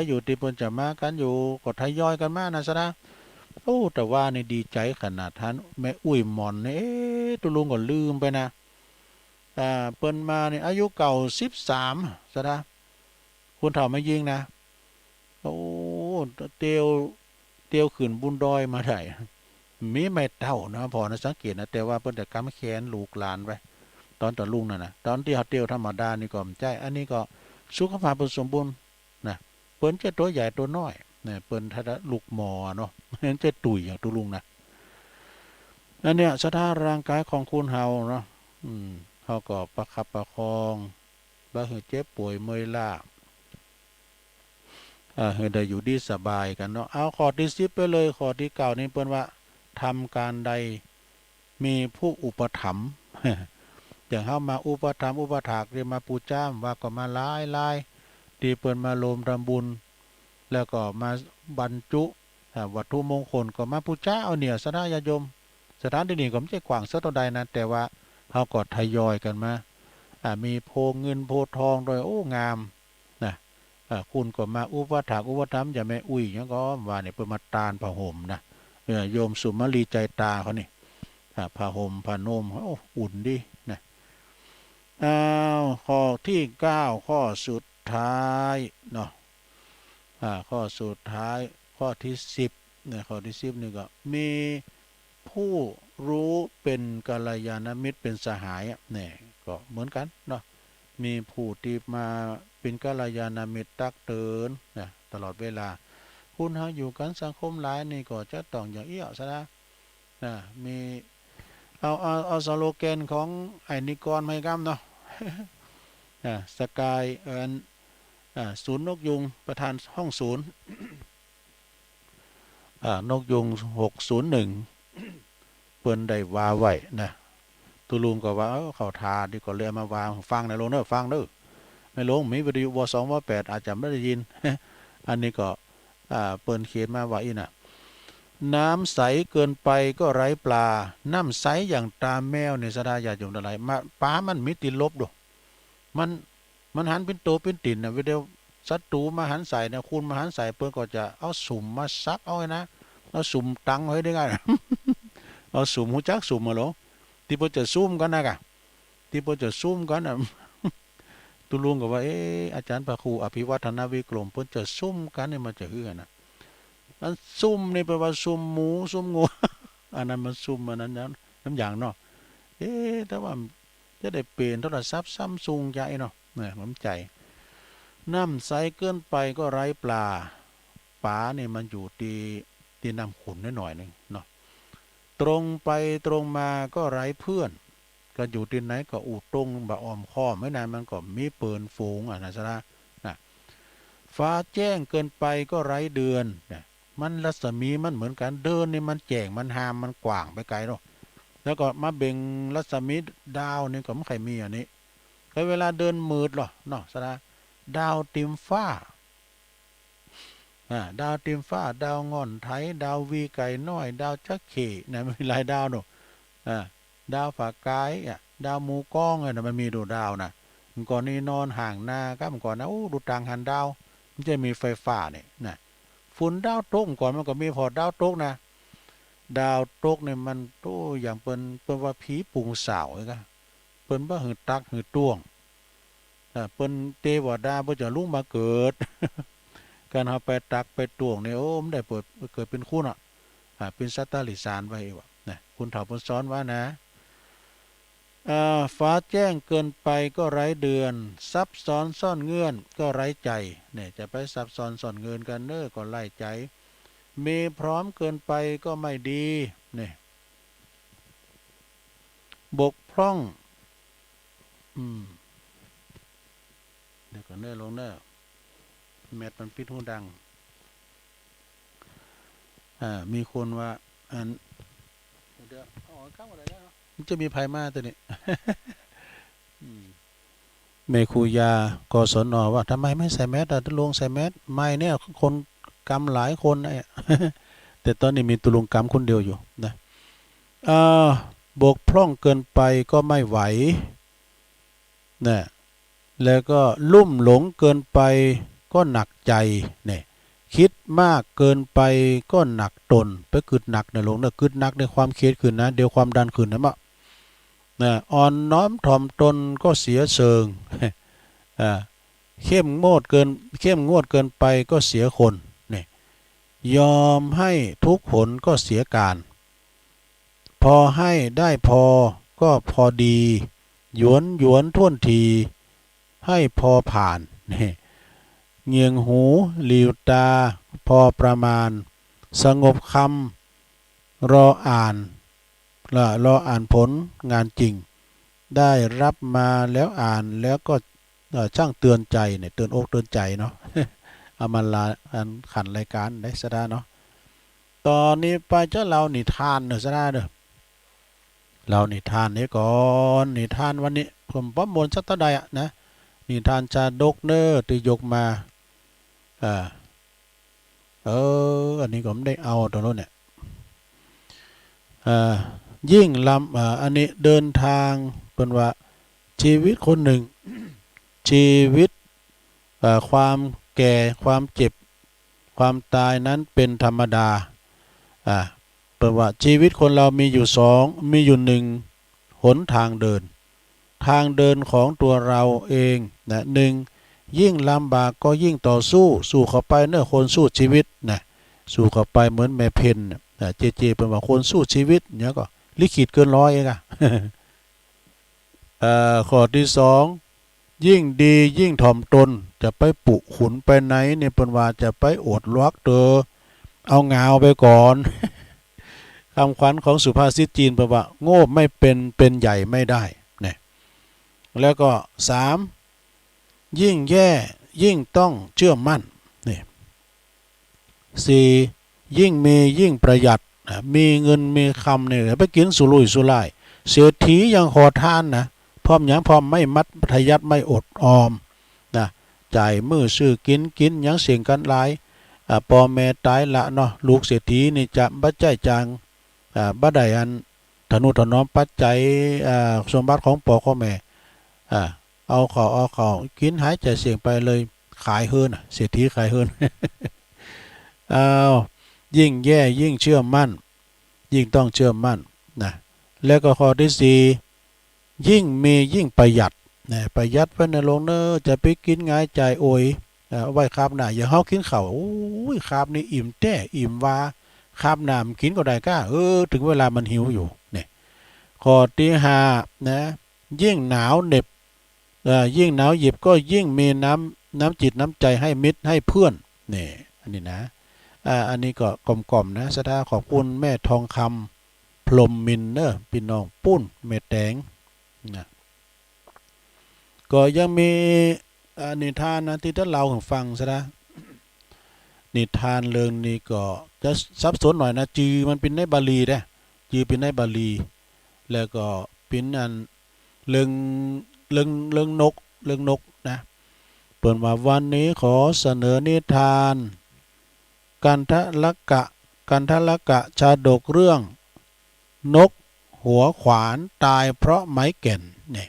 S3: อยู่ที่เปิ้นจะมากันอยู่ก็ทยอยกันมานะซะนะโอ้แต่ว่านี่ดีใจขนาดท่านแม่อุ้ยหมอนนี่ตุลุงก็ลืมไปนะเปิ้นมานี่อายุเก่า13ซะนะคุณเฒ่าไม่ยิงนะโอ้เตียวขึ้นบุญดอยมาได้มีไม่เท่านะพอนะสังเกตนะแต่ว่าเปิ้นจะกำแขนลูกหลานไปตอนตะลุงนั่นนะตอนที่เฮาเตียวธรรมดานี่ก็ใจอันนี้ก็สุขภาพสมบูรณ์นะเปิ้นจะตัวใหญ่ตัวน้อยเนี่ยเปิ้นถ้าลูกหมอเนาะเห็นจะตุ๋ยอย่างตุลุงนะนั่นเนี่ยสถานร่างกายของคุณเฮาเนาะเฮาก็ประคับประคองบ่ให้เจ็บป่วยเมื่อยล้าให้ได้อยู่ดีสบายกันเนาะเอาข้อที่10ไปเลยข้อที่9นี่เปิ้นว่าทำการใดมีผู้อุปถัมภ์อย่างเฮามาอุปถัมภ์อุปถากเรียมาปูจ้ามว่าก็มาหลายที่เปิ้นมาโลมทำบุญแล้วก็มาบรรจุวัตถุมงคลก็มาปูจ้าเอาเนี่ยสถานญาโยมสถานที่นี่ก็ไม่ใช่กว้างสักเท่าใดนะแต่ว่าเฮาก็ทยอยกันมามีโพเงินโพทองโดยโอ้งามนะคุณก็มาอุปถากอุปถัมภ์อย่าแม่อุ้ยหยังก็ว่าเนี่ยเพิ่นมาตานผ้าห่มนะโยมสุมาลีใจตาเขานี่ผ้าห่มผ้านุ่มโอ้อุ่นดีนะข้อที่9ข้อสุดท้ายเนาะข้อสุดท้ายข้อที่10เนี่ยข้อที่10นี่ก็มีผู้รู้เป็นกัลยาณมิตรเป็นสหายเนี่ยก็เหมือนกันเนาะมีผู้ที่มาเป็นกัลยาณมิตรตักเตือนนะตลอดเวลาคุณเฮาอยู่กันสังคมหลายนี่ก็จะต้องอย่างเอี้ยวซะนะมีเอาสโลแกนของไอ้นิกรไม้กำเนาะสกายศูนย์นกยุงประธานห้องศูนย์นกยุง601เปิ้นได้วาไว้นะตุลุงก็ว่าเขาทาดีก็เลยมาวางฟังในโลงเด้อฟังเด้อไม่ลงมีวิทยุว2ว8อาจจะไม่ได้ยินอันนี้ก็เปิ้นเขียนมาว่าอีน่ะน้ำใสเกินไปก็ไร้ปลาน้ำใสอย่างตาแมวในสดาญาติโยมทั้งหลายมาปลามันมีติดลบดูมันหันเป็นโตเป็นติ่นนะวิดีโอศัตรูมาหันใส่นะคุณมาหันใส่เปิ้นก็จะเอาสุ่มมาซักเอาไว้นะเอาสุ่มตังไว้ได้ไง เอาสุ่มหูจักสุ่มมาหรอที่เปิ้นจะซุ่มกันนะกะที่เปิ้นจะซุ่มกันนะ ตุลุงก็ว่าอาจารย์พระครูอภิวัฒนวิกรมเปิ้นจะซุ่มกันนี่มันจะฮือกันนะอันซุ่มนี่แปลว่าซุ่มหมูซุ่มงู อันนั้นมันซุ่มอันนั้นน้ำอย่างเนาะแต่ว่าจะได้เปลี่ยนโทรศัพท์ซัมซุงใหญ่เนาะเนี่ยน้ำใจน้ำใสเกินไปก็ไร้ปลาเนี่ยมันอยู่ที่น้ำขุ่นหน่อยนึงเนาะตรงไปตรงมาก็ไร้เพื่อนก็อยู่ที่ไหนก็อู่ตรงบะอ้อมค้อมไม่นานมันก็มีเปินฝูงนะซะนะฟ้าแจ้งเกินไปก็ไร้เดือนนะมันรัศมีมันเหมือนกันเดินนี่มันแจ้งมันหามมันกว้างไปไกลเนาะแล้วก็มาเบ่งรัศมีดาวนี่ก็ไม่ใครมีอันนี้ก็เวลาเดินมืดหรอเนาะซะนะดาวติมฟ้าดาวติมฟ้าดาวง่อนไทยดาววีไก่น้อยดาวจักเข่นะมีหลายดาวเนาะดาวฝากายดาวหมูก้องนะมันมีดูดาวนะมันก่อนนี้นอนห่างหน้าก็มันก่อนนะดูต่างหันดาวมันจะมีไฟฟ้าเนี่ยนะฝุ่นดาวตกก่อนมันก็มีพอดาวตกนะดาวตกเนี่ยมันโตอย่างเป็นว่าผีปุงสาวก็เปิ้นบ่หือตักหือต้วง เปิ้นเทวดาบ่จะลุกมาเกิด การเฮาไปตักไปตวงเนี่ยโอ้มันได้เปิดเกิดเป็นคุณอ่ะเป็นสัตตลิสานไว้ว่านะคุณเฒ่าเพิ่นสอนว่านะฟ้าแจ้งเกินไปก็ไร้เดือนซับซ้อนซ่อนเงื่อนก็ไร้ใจเนี่ยจะไปซับซ้อนซ่อนเงื่อนกันเน้อก็ไร้ใจมีพร้อมเกินไปก็ไม่ดีเนี่ยบกพร่องเดี๋ยวก่อนเน้อลงเน้อแมทมันปิดหูดังมีคนว่าอันเดี๋ยวเข้าอะไรแล้วมันจะมีภัยมาตัวนี้ เมครูยากศนว่าทำไมไม่ใส่แมสลงใส่แมสไม่เนี่ยคนกำหลายคนไอ้ แต่ตอนนี้มีตุลุงกำคนเดียวอยู่นะบกพร่องเกินไปก็ไม่ไหวนะแล้วก็ลุ่มหลงเกินไปก็หนักใจเนี่ยคิดมากเกินไปก็หนักตนไปกึดหนักในหลงนะกึดหนักในความคิดขึ้นนะเดี๋ยวความดันขึ้นนะมะอ่อนน้อมถ่อมตนก็เสียเชิง เข้มงวดเกินไปก็เสียคนนี่ยอมให้ทุกผลก็เสียการพอให้ได้พอก็พอดีหยวนท่วนทีให้พอผ่านนี่เงียงหูหลิวตาพอประมาณสงบคำรออ่านผลงานจริงได้รับมาแล้วอ่านแล้วก็ช่างเตือนใจเนี่ยเตือนอกเตือนใจเนาะ เอามาขันรายการได้สดาเนาะตอนนี้ไปเจ้าเรานิทานเนอะสดาเนอะเรานิทานนี้ก่อนนิทานวันนี้ผมป้อมบนสักตะใดอะนะนิทานชาดกเนอที่ยกมาอันนี้ผมได้เอาตรงโน้นเนี่ยยิ่งลำอันนี้เดินทางเป็นว่าชีวิตคนหนึ่ง ชีวิตความแก่ความเจ็บความตายนั้นเป็นธรรมดาเป็นว่าชีวิตคนเรามีอยู่หนึ่งหนทางเดินของตัวเราเองนะหนึ่งยิ่งลำบากก็ยิ่งต่อสู้เข้าไปเนื้อคนสู้ชีวิตนะสู้เข้าไปเหมือนแม่เพนเจเป็นว่าคนสู้ชีวิตเนี่ยก็ลิขิตเกินร้อยเองข้อที่สองยิ่งดียิ่งถ่อมตนจะไปปุขุนไปไหนเนี่ยเป็นว่าจะไปอดลวกเตอเอางาวไปก่อน คำขวัญของสุภาษิตจีนแปลว่าโง่ไม่เป็นใหญ่ไม่ได้เนี่ยแล้วก็สามยิ่งแย่ยิ่งต้องเชื่อมั่นนี่สี่ยิ่งมียิ่งประหยัดมีเงินมีคำเนี่ยไปกินสุรุ่ยสุร่ายเศรษฐียังขอทานนะพร้อมยังพร้อมไม่มัดทะยัดไม่อดออมนะจ่ายมือซื้อกินยังเสียงกันหลายปอแม่ตายละเนาะลูกเศรษฐีนี่จะบัดใจจางบัดใดอันธนุถนอมปัจจัยสมบัติของปอของแม่เอาเขากินหายใจเสียงไปเลยขายเฮินเศรษฐีขายเฮิน ยิ่งแย่ยิ่งเชื่อมั่นยิ่งต้องเชื่อมั่นนะแล้วก็ข้อที่สี่ยิ่งมียิ่งประหยัดนะประหยัดไว้ในโรงเนอจะไปกินง่ายใจโอยไว้คาบหน้าอย่าเฮากินข้าวโอ้ยคาบนี่อิ่มแต้อิ่มว่าคาบหน้ามันกินก็ได้ก้าถึงเวลามันหิวอยู่เนี่ยข้อที่ห้านะยิ่งหนาวเหน็บยิ่งหนาวเหย็บก็ยิ่งมีน้ำจิตน้ำใจให้มิตรให้เพื่อนนี่อันนี้นะอันนี้ก็กลมๆนะสถาขอบคุณแม่ทองคำพรหมมินเนอร์พี่น้องปุ้นเมแตงนะก็ยังมีนิทานนะที่ท่านเล่าให้ฟังซะนะนิทานเรื่องนี้ก็จะซับซ้อนหน่อยนะจือมันเป็นในบาลีนะจือเป็นในบาลีแล้วก็เป็นอันเรื่องนกนะเปิดว่าวันนี้ขอเสนอนิทานกันทละกะชาดกเรื่องนกหัวขวานตายเพราะไม้แก่นเนี่ย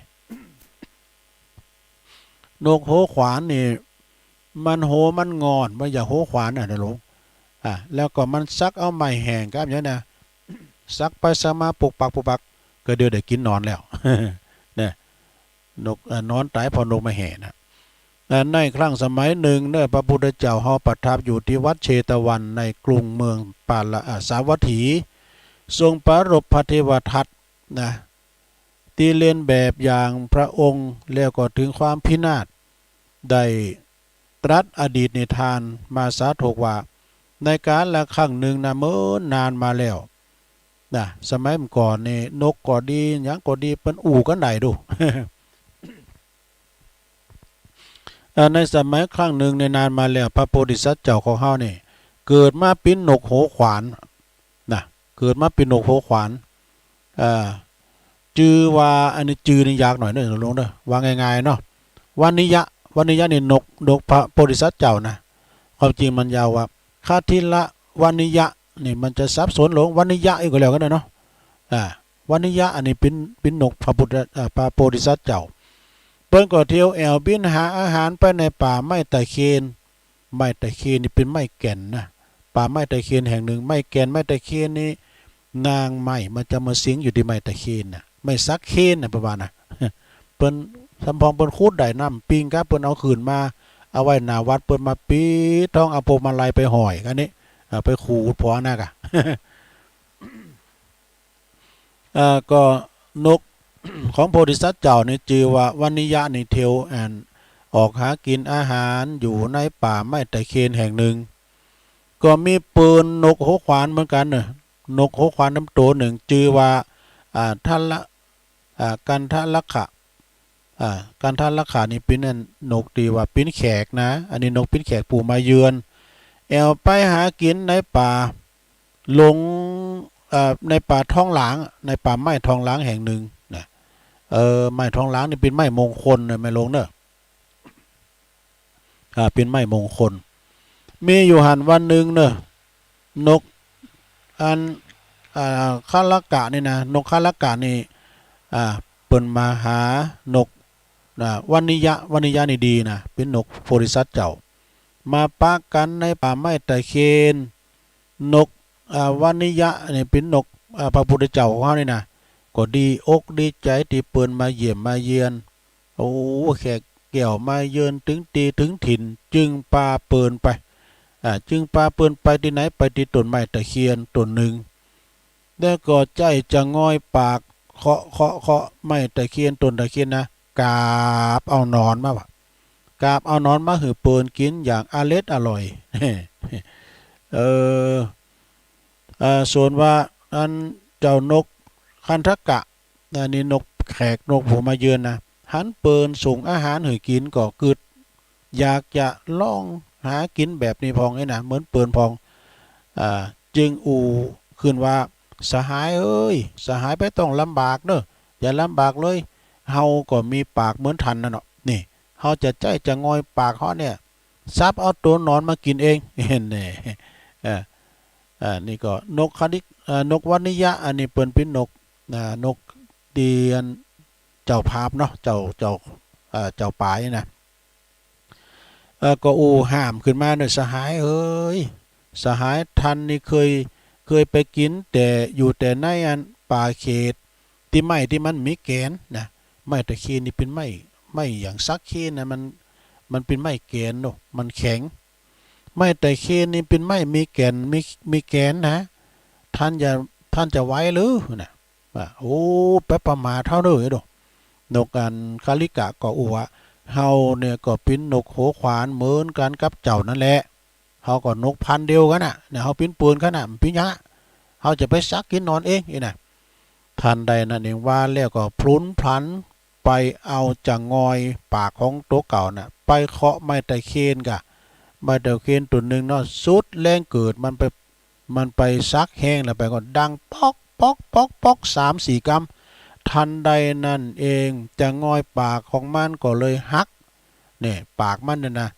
S3: นกหัวขวานนี่มันโหมันงอนมันอย่าโหขวานนะหลวงแล้วก็มันซักเอาไม้แห้งครับอย่างนี้นะซักไปซักมาปุกปักก็เดี๋ยวได้กินนอนแล้วเนี่ย นกนอนตายเพอนกมาแห่นะในครั้งสมัยหนึ่งเนี่ยพระพุทธเจ้าเฮาประทับอยู่ที่วัดเชตวันในกรุงเมืองปาละสาวัตถีทรงปรารภพระเทวทัตนะที่เลียนแบบอย่างพระองค์แล้วก็ถึงความพินาศได้ตรัสอดีตนิทานมาสาธกว่าในการละครั้งหนึ่งนะเมื่อนานมาแล้วนะสมัยก่อนนี่นกก็ดีหยังก็ดีเป็นอู่กันได้ดู ในสมัยครั้งหนึ่งในนานมาแล้วพระโพธิสัตว์เจ้าของเฮานี่เกิดมาเป็นนกโหขวานนะเกิดมาเป็นนกโหขวานจื่อว่าอันนี้จื่อนี่ยากหน่อยเด้อลงเด้อว่าง่ายๆเนาะวานิยะนี่นกพระโพธิสัตว์เจ้านะความจริงมันยาวว่าคาทิละวานิยะนี่มันจะสับสนหลงวานิยะอีกแล้วกันเนาะวานิยะอันนี้เป็นนกพระโพธิสัตว์เจ้าเปิ้นก็เที่ยวแอวบินหาอาหารไปในป่าไม้ตะเคียนนี่เป็นไม้แก่นนะป่าไม้ตะเคียนแห่งหนึ่งไม้แก่นไม้ตะเคียนนี่นางไม้มันจะมาสิงอยู่ที่ไม้ตะเคียนน่ะไม่ซักเคียนน่ะประมาณน่ะเปิ้นสำพองเปิ้นคูดได้น้ำปิงครับเปิ้นเอาคืนมาเอาไว้หน้าวัดเปิ้นมาปีท้องเอาพวงมาลัยไปห้อยกันนี้ไปขูดพอหน้ากะ ก็นก ของโพธิสัตว์เจ้านี่ชื่อว่าวานิยะนี่เที่ยวออกหากินอาหารอยู่ในป่าไม้ตะเคียนแห่งหนึ่งก็มีปืนนกโหขวานเหมือนกันเนอะนกโหขวานน้ำตัวหนึ่งชื่อว่ากันทะลักขะกันทะลักขะนี่เป็นนกตีว่าเป็นแขกนะอันนี้นกเป็นแขกปู่มาเยือนแอวไปหากินในป่าลงในป่าท้องหลางในป่าไม้ท้องหลางแห่งหนึ่งนะไม้ท้องหลางนี่เป็นไม้มงคลนะไม่ลงเนอะเป็นไม้มงคลมีอยู่หันวันหนึ่งเนอะนกอันคาลักกะนี่นะนกคาลักกะนี่เปิ่นมาหานกวานิยะนี่ดีนะเป็นนกโพธิสัตว์เจ้ามาปะกันในป่าไม้ตะเคียนนกวานิยะนี่เป็นนกพระพุทธเจ้าของเขานี่นะก็ดีอกดีใจที่เปิ่นมาเยี่ยมมาเยือนโอ้แขกแก้วมาเยือนถึงตีถึงถิ่นจึงปาเปิ่นไปจึงปาเปิ่นไปที่ไหนไปที่ต้นไม้ตะเคียนต้นหนึ่งแล้วก็ใจจะง่อยปากเคาะไม้ตะเคียนต้นตะเคียนนะกาบเอานอนมาวะกาบเอานอนมาหือเปิ่นกินอย่างอร่อย ส่วนว่าอันเจ้านกคันทกะนี่นกแขกนกผู้มาเยือนนะหันเปิ่นส่งอาหารให้กินก็กึดอยากจะลองหากินแบบนี้พองไอ้นะเหมือนเปิ่นพองจึงขึ้นว่าสหายเอ้ยสหายไปต้องลำบากเนอะอย่าลำบากเลยเฮาก็มีปากเหมือนทันนะเนาะนี่เฮาจะใจจะงอยปากเขาเนี่ยซับเอาตัวนอนมากินเองเห็นเนี่ยนี่ก็นกคณิกนกวานิยะอันนี้เป็นนกนกเดียนเจ้าภาพเนาะเจ้าป่ายนะก็ห้ามขึ้นมาเนี่ยสหายเอ้ยสหายทันนี่เคยไปกินแต่อยู่แต่ในอันป่าเขตที่ไม้ที่มันมีแกนนะไม้ตะเคียนนี่เป็นไม้อย่างซักเคียนนะมันเป็นไม้แกนเนาะมันแข็งไม้ตะเคียนนี่เป็นไม้มีแกนมีแกนนะท่านจะไว้หรือนะโอ้แป๊บประมาเท่าเลยดอกนกกันคาลิกะก็ว่าเฮาเนี่ยก็เป็นนกโหขวานเหมือนกันกับเจ้านั่นแหละเฮาก็นกพันเดียวกันน่ะเนี่ยเฮาเป็นปืนกันน่ะปิญะเฮาจะไปซักกินนอนเองนี่นะทันใดนั่นเองว่าแล้วก็พลุนพลันไปเอาจะงอยปากของตัวเก่าน่ะไปเคาะไม้ตะเคียนกะไม้ตะเคียนตัวหนึ่งเนาะสุดแรงเกิดมันไปซักแห้งแล้วไปก็ดังป๊อก3-4 กำทันใดนั่นเองจะงอยปากของมันก็เลยหักเนี่ยปากมันเนี่ยนะ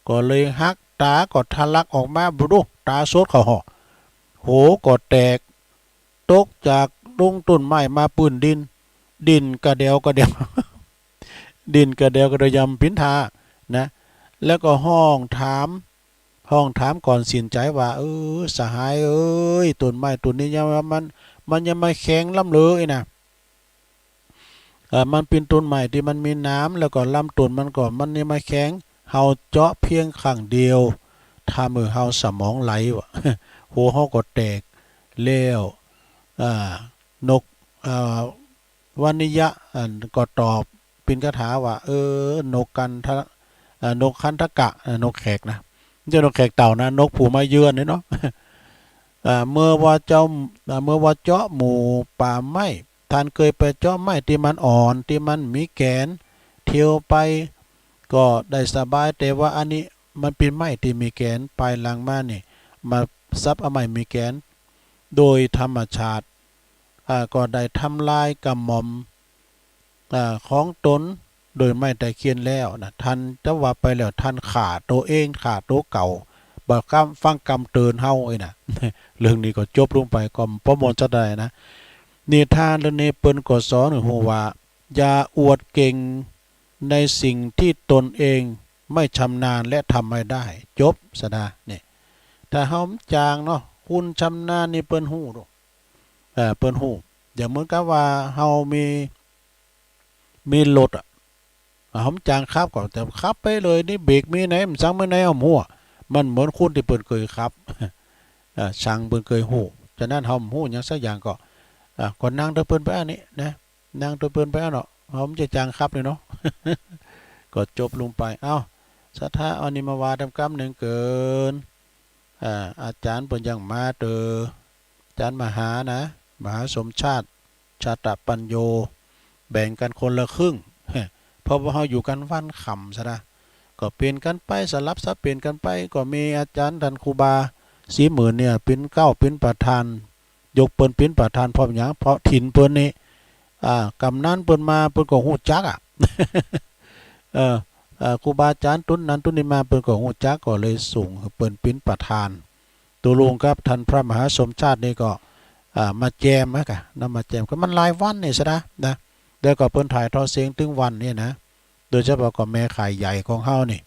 S3: ก็เลยหักตาก็ทะลักออกมาบุรุตาโซดเขาห่อโหก็แตกตกจากลงต้นไม้มาปื้นดินกระเดียว ดินกระเดียว ยำพินทานะแล้วก็ห้องถามก่อนสินใจว่าสหายเอ้ยต้นไม้ต้นนี้ยังมันยังไม่แข็งล้ำเลยนะ มันเป็นต้นไม้ที่มันมีน้ำแล้วก็ลำต้นมันก็มันนี่มาแข็งเฮาเจาะเพียงครั้งเดียวถ้ามือเฮาสมองไหลวะ หัวเฮาก็แตกแล้วนกวานิยะก็ตอบเป็นคาถาว่านกกันทะนกคันทกะนกแขกนะไม่ใช่นกแขกเต่านะนกผู้มาเยือนนี่เนาะ เมื่อว่าเจาะหมู่ป่าไม้ท่านเคยไปเจาะไม้ที่มันอ่อนที่มันมีแกนเที่ยวไปก็ได้สบายแต่ว่าอันนี้มันเป็นไม้ที่มีแกนปลายหลังมานี่มาซับเอาไม้มีแกนโดยธรรมชาติก็ได้ทำลายกำหม่อมของตนโดยไม่ได้เคียนแล้วนะท่านจะว่าไปแล้วท่านขาตัวเองขาตัวเก่าบอกกำฟังกำเตือนเฮาไอ้น่ะ เรื่องนี้ก็จบลงไปก็ประมวลจะได้นะนิทานเรื่องนี้เปิ้นก็สอนหัวว่าอย่าอวดเก่งในสิ่งที่ตนเองไม่ชำนาญและทำไม่ได้จบสนะเนี่ยแต่เฮาจางเนาะคุณชำนาญนี่เปิ้นฮู้ดอกเปิ้นฮู้อย่างเหมือนกับว่าเฮามีรถเฮาจางขับก็แต่ขับไปเลยนี่เบรกมีไหนมันสั่งไม่ไหนเอาหัวมันเหมือนคนที่เปิ้นเคยขับช่างเปิ้นเคยฮู้ฉะนั้นเฮาฮู้หยังสักอย่างก็นั่งตัวเปิ้นไปอันนี้นะนั่งตัวเปิ้นไปอันเนาะเฮาจะจางขับเลยเนาะ ก็จบลงไปเอ้าสัทธาอันนี้มาว่าทำกรรมหนึ่งเกินอาจารย์เปิ้นยังมาอาจารย์มหานะมหาสมชาติชาตปัญโยแบ่งกันคนละครึ่ง เพราะว่าเฮาอยู่กันวันขำซะนะก็เปลี่ยนกันไปสลับซับเปลี่ยนกันไปก็มีอาจารย์ท่านครูบาสีหมื่นเนี่ยเป็นเป็นประธานยกเปิ้นเป็นประธานเพราะหยังเพราะถิ่นเปิ้นนี่กำนันเปิ้นมาเปิ้นก็ฮู้จักครูบาอาจารย์ตุนนั้นตุนนี้มาเปิ้นก็ฮู้จักก็เลยส่งเปิ้นเป็นประธานตัวลุงครับท่านพระมหาสมชาตินี่ก็มาแจมกะนำมาแจมก็มันหลายวันนี่ซะนะแล้วก็เปิ้นถ่ายทอดเสียงถึงวันนี่นะโดยเฉพาะก็แม่ขายใหญ่ของเฮานี่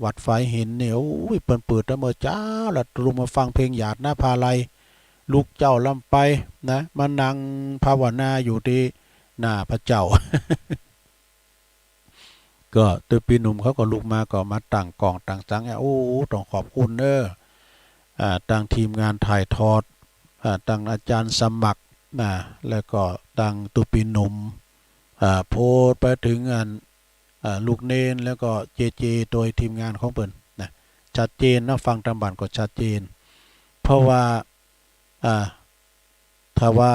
S3: วัดไฟหินนี่โอ้ยเปิ้นเปิดแต่เมื่อเช้าแล้วลุงมาฟังเพลงหยาดหน้าพาไลลูกเจ้าลำไปนะมานั่งภาวนาอยู่ที่หน้าพระเจ้า ก็ตัวปีหนุ่มเขาก็ลุกมาก็มาตั้งกองตั้งจังโอ้ต้องขอบคุณตั้งทีมงานถ่ายทอดตั้งอาจารย์สมัครแล้วก็ตั้งตัวปีหนุ่มโพสไปถึงลูกเนนแล้วก็เจโดยทีมงานของเปิ้นนะชัดเจนนะฟังตามบันก็ชัดเจนเพราะว่าถ้าว่า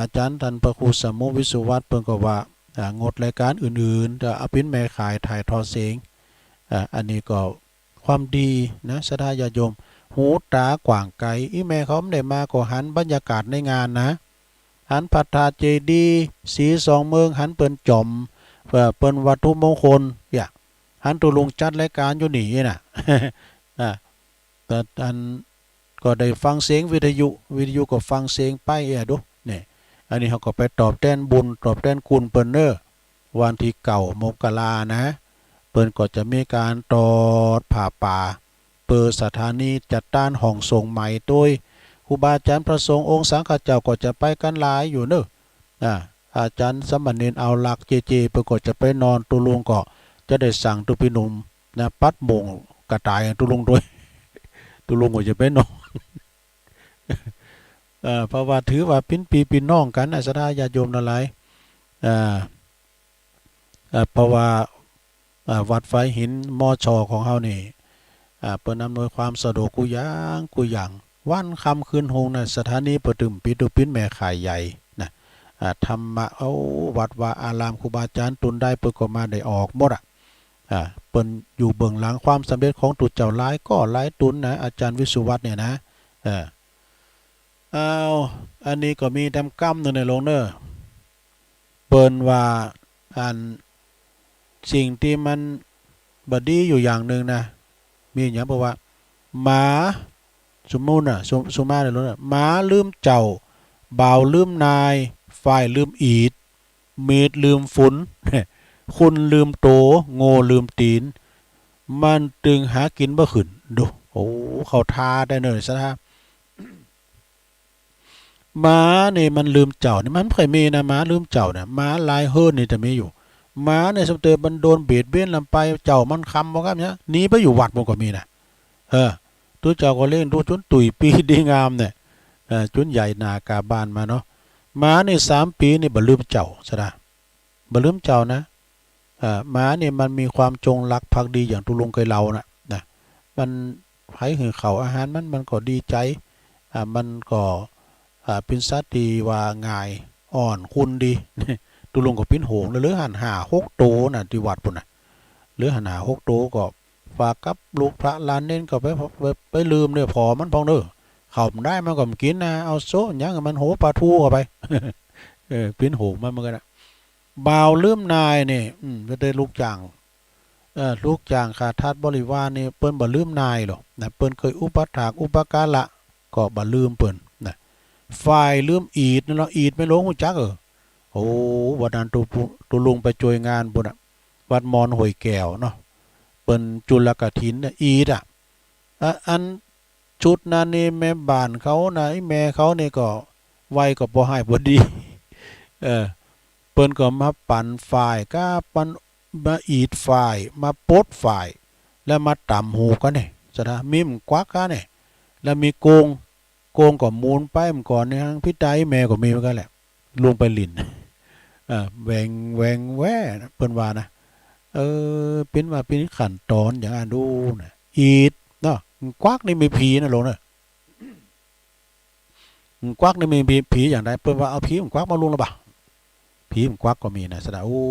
S3: อาจารย์ท่านพระครูสมุวิสุวัตรเปิ้นก็ว่างดรายการอื่นๆจะเอาเป็นแม่ขายถ่ายทอดเสียงอันนี้ก็ความดีนะศรัทธาญาติโยมหูตากว่างไกลอีแม่เขาไม่ได้มาก็หันบรรยากาศในงานนะหันพัฒนาเจดีสีสองเมืองหันเปิ้นจอมเปิ้นวัตถุมงคลหันตัวลงจัดรายการอยู่นี่น่ะ แต่อันก็ได้ฟังเสียงวิทยุก็ฟังเสียงไปดูเนี่ยอันนี้เขาก็ไปตอบแทนบุญตอบแทนคุณเปิ้นวันที่เก่ามกรานะเปิ้นก็จะมีการตอดผ่าป่าเปิดสถานีจัดตั้งห้องส่งใหม่โดยครูบาอาจารย์พระสงฆ์องค์สังฆเจ้าก็จะไปกันหลายอยู่อาจารย์สมณเณรเอาหลักเจเปิ้นก็จะไปนอนตุลุงก็จะได้สั่งตุปีหนุ่มนะปัดโมงกระต่ายตุลุงด้วย ตุลุงก็จะไปนอน เพราะว่าถือว่าเป็นปีปีน้องกันศรัทธาญาติโยมนั่นหลายเพราะว่าวัดไฟหินมอชอของเฮานี่เปิ้นอำนวยความสะดวกกูอย่างวันค่ำคืนโฮงน่ะสถานีประตึมปิตุปินแม่ขายใหญ่นะธรรมะวัดว่าอารามครูบาอาจารย์ตุนได้เปิ้นก็มาได้ออกหมดเปิ้นอยู่เบื้องหลังความสำเร็จของตุเจ้าหลายก็หลายตุนนะอาจารย์วิสุวัตรเนี่ยนะอันนี้ก็มีแต้มกำนึงในลงเปิ้นว่าอันสิ่งที่มันบดีอยู่อย่างหนึ่งนะมีอย่างบอกว่าหมาสมมุติสมมาในรถหมาลืมเจ้าบ่าวลืมนายฝ่ายลืมอีดเมดลืมฝน คุณลืมโตโง่ลืมตีนมันตึงหากินบ่ขึ้นดูโอ้เขาทาได้เนยซะฮะ ม้านี่มันลืมเจ้านี่มันเคยมีนะม้าลืมเจ้าเนี่ยม้าลายเฮิร์นนี่จะมีอยู่ม้าเนี่ยสมเด็จมันโดนเบียดเบียนลำไปเจ้ามันคำบอกกันเนี่ยหนีไปอยู่วัดมันก็มีนะตัวเจ้าก็เล่นดูจนตุยปีดีงามเนี่ยจนใหญ่นากาบานมาเนาะม้านี่3 ปีนี่บ่ลืมเจ้าซะนะบ่ลืมเจ้านะม้าเนี่ยมันมีความจงรักภักดีอย่างตุลุงเคยเล่านะมันให้หือเขาอาหารมันก็ดีใจมันก็เป็นสัตว์ที่ว่าง่ายอ่อนคุณดี ตุลุงก็ปิ้นโหงหรือหันหา6 โตน่ะที่วัดปุ่นน่ะหรือหันหา6 โตก็ฝากกับลูกพระลานเน้นก็ไปลืมเนี่ยพอมันพองเด้อเขาได้มันก็กินนะเอาโซ่ยังมันโหปลาทูเข้าไป ปิ้นโหงมันก็นะบ่าวลืมนายนี่จะได้ลูกจ้างลูกจ้างขาทาสบริวารนี่เปิ้นบ่ลืมนายหรอกนะเปิ้นเคยอุปถากอุปการะก็บ่ลืมเปิ้นนะฝ่ายลืมอีดนั่นเนาะอีดไม่ลงฮู้จักโอ้วันนั้นตุลุงไปช่วยงานบุญวัดมอนห้วยแก้วเนาะเปิ้นจุลกฐินอีดอันชุดนั้นนี่แม่บ้านเขานะแม่เขานี่ก็ไว้ก็บ่ให้บ่ดีเปิ้นก็มาปั่นฝ่ายก็ปั่นมาอีดฝ่ายมาปดฝ่ายแล้วมาต่ำหูกันนี่ซะนะมิมกวักกันนี่แล้วมีโกงก็มูลไปมก่อนนี่ทั้งพี่ใดแม่ก็มีเหมือนกันแหละลงไปลิ้นแหวงแว่เปิ้นว่านะเป็นว่าเป็นขั้นตอนอย่างอ่านดูนะอีดเนาะกวักนี่มีผีนะลงเนาะกวักนี่มีผีอย่างไรเปิ้นว่าเอาผีกวักมาลงแล้วบ่ผีกวักก็มีนะสะโอ้